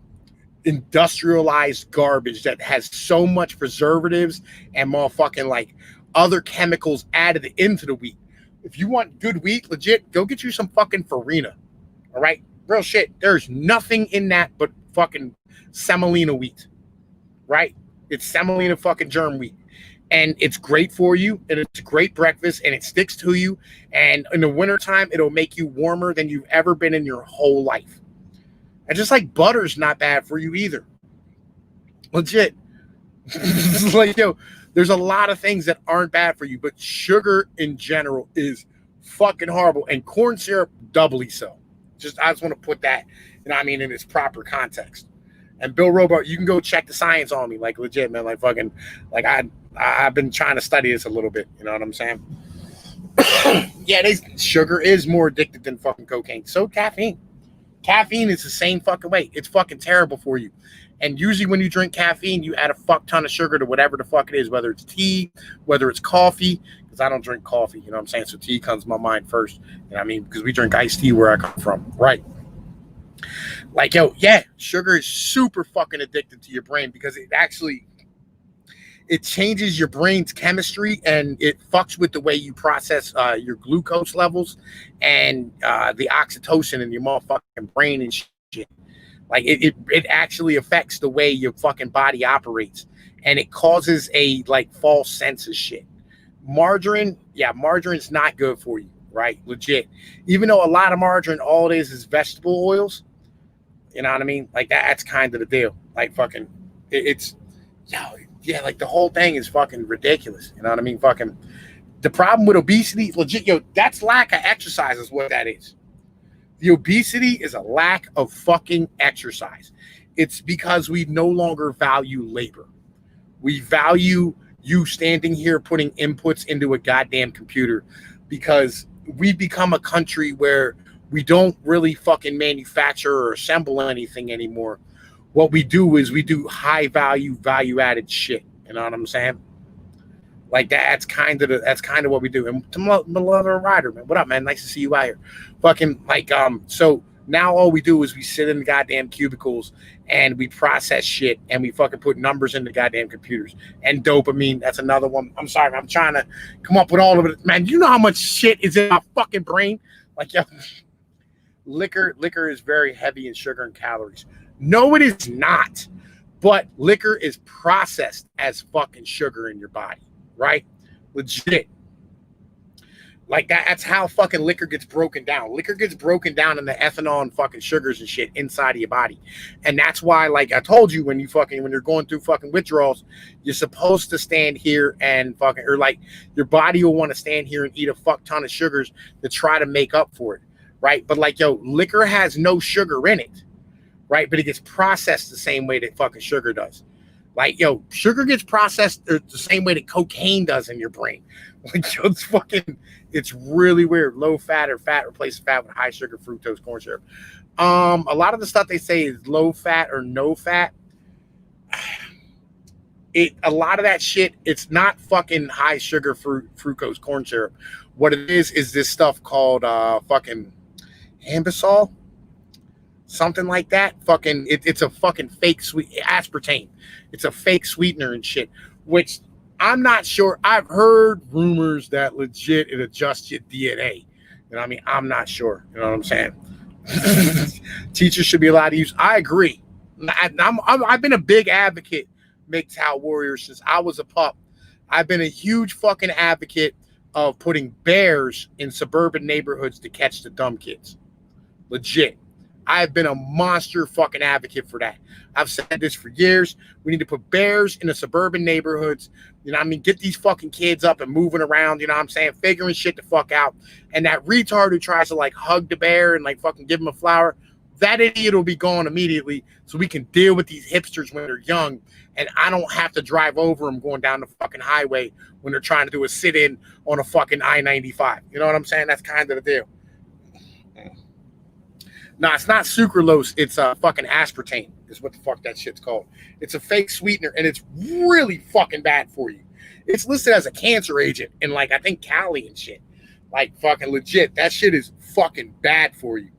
Speaker 1: industrialized garbage that has so much preservatives and motherfucking like other chemicals added into the wheat. If you want good wheat, legit, go get you some fucking farina. All right? Real shit. There's nothing in that but fucking semolina wheat. Right? It's semolina fucking germ wheat. And it's great for you, and it's a great breakfast, and it sticks to you. And in the wintertime, it'll make you warmer than you've ever been in your whole life. And just like butter's not bad for you either. Legit. Like, there's a lot of things that aren't bad for you, but sugar in general is fucking horrible. And corn syrup, doubly so. I just want to put that, in its proper context. And Bill Robart, you can go check the science on me, like legit, man. Like fucking, like I've been trying to study this a little bit. You know what I'm saying? Yeah, sugar is more addictive than fucking cocaine. So caffeine. Caffeine is the same fucking way. It's fucking terrible for you. And usually when you drink caffeine, you add a fuck ton of sugar to whatever the fuck it is, whether it's tea, whether it's coffee, because I don't drink coffee. You know what I'm saying? So tea comes to my mind first. Because we drink iced tea where I come from, right? Like, sugar is super fucking addictive to your brain because it changes your brain's chemistry, and it fucks with the way you process your glucose levels and the oxytocin in your motherfucking brain and shit. Like it actually affects the way your fucking body operates, and it causes a like false sense of shit. Margarine, yeah, margarine's not good for you, right? Legit. Even though a lot of margarine, all it is vegetable oils. You know what I mean? Like that's kind of the deal. Like fucking, it's yeah, like the whole thing is fucking ridiculous. You know what I mean? Fucking the problem with obesity, legit, that's lack of exercise is what that is. The obesity is a lack of fucking exercise. It's because we no longer value labor. We value you standing here putting inputs into a goddamn computer because we've become a country where we don't really fucking manufacture or assemble anything anymore. What we do is we do high value added shit. You know what I'm saying? Like that's kind of what we do. And to my lover rider, man, what up, man? Nice to see you out here. Fucking like so now all we do is we sit in the goddamn cubicles and we process shit and we fucking put numbers in the goddamn computers. And dopamine, that's another one. I'm sorry, I'm trying to come up with all of it. Man, you know how much shit is in my fucking brain? Like, yo, liquor is very heavy in sugar and calories. No, it is not. But liquor is processed as fucking sugar in your body, right? Legit. Like that's how fucking liquor gets broken down. Liquor gets broken down in the ethanol and fucking sugars and shit inside of your body. And that's why, like I told you, when you're going through fucking withdrawals, you're supposed to stand here and fucking, or like your body will want to stand here and eat a fuck ton of sugars to try to make up for it, right? But like, yo, liquor has no sugar in it, right? But it gets processed the same way that fucking sugar does. Like, yo, sugar gets processed the same way that cocaine does in your brain. Like, yo, it's really weird. Low fat or fat replaces fat with high sugar, fructose, corn syrup. A lot of the stuff they say is low fat or no fat. A lot of that shit, it's not fucking high sugar fructose, corn syrup. What it is this stuff called fucking ambisol. Something like that. Fucking it's a fucking fake sweet aspartame. It's a fake sweetener and shit, which I'm not sure. I've heard rumors that legit it adjusts your DNA. You know what I mean? I'm not sure. You know what I'm saying? Teachers should be allowed to use. I agree. I've been a big advocate, MGTOW Warriors, since I was a pup. I've been a huge fucking advocate of putting bears in suburban neighborhoods to catch the dumb kids. Legit. I've been a monster fucking advocate for that. I've said this for years. We need to put bears in the suburban neighborhoods. You know what I mean? Get these fucking kids up and moving around, you know what I'm saying? Figuring shit the fuck out. And that retard who tries to like hug the bear and like fucking give him a flower, that idiot will be gone immediately so we can deal with these hipsters when they're young. And I don't have to drive over them going down the fucking highway when they're trying to do a sit-in on a fucking I-95. You know what I'm saying? That's kind of the deal. No, it's not sucralose. It's fucking aspartame is what the fuck that shit's called. It's a fake sweetener, and it's really fucking bad for you. It's listed as a cancer agent in, like, I think Cali and shit. Like, fucking legit. That shit is fucking bad for you.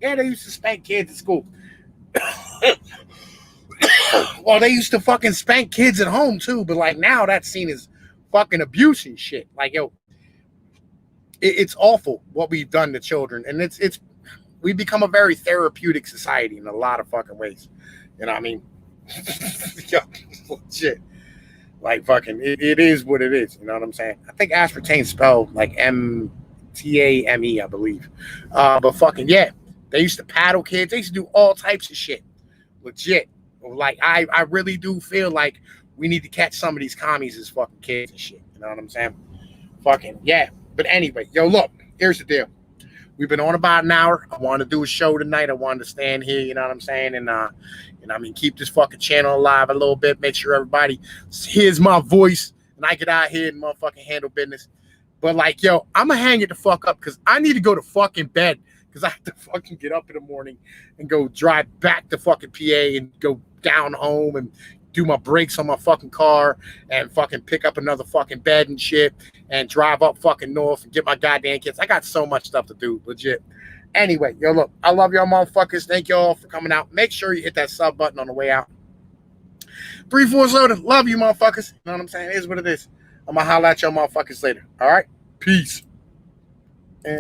Speaker 1: Yeah, they used to spank kids at school. Well, they used to fucking spank kids at home, too. But, like, now that's seen as fucking abuse and shit. Like, yo, it's awful what we've done to children, and it's we become a very therapeutic society in a lot of fucking ways. You know what I mean? Yo, shit. Like fucking, it is what it is. You know what I'm saying? I think aspartame spelled like M-T-A-M-E, I believe. But fucking yeah, they used to paddle kids. They used to do all types of shit. Legit. Like I really do feel like we need to catch some of these commies as fucking kids and shit. You know what I'm saying? Fucking yeah. But anyway, yo, look, here's the deal. We've been on about an hour. I wanted to do a show tonight. I wanted to stand here, you know what I'm saying? And, you know, I mean, keep this fucking channel alive a little bit. Make sure everybody hears my voice and I get out here and motherfucking handle business. But, like, yo, I'm going to hang it the fuck up because I need to go to fucking bed because I have to fucking get up in the morning and go drive back to fucking PA and go down home and do my brakes on my fucking car and fucking pick up another fucking bed and shit and drive up fucking north and get my goddamn kids. I got so much stuff to do, legit. Anyway, yo, look, I love y'all motherfuckers. Thank y'all for coming out. Make sure you hit that sub button on the way out. 3-4 soda. Love you motherfuckers. You know what I'm saying? It is what it is. I'm gonna holler at y'all motherfuckers later. All right? Peace. And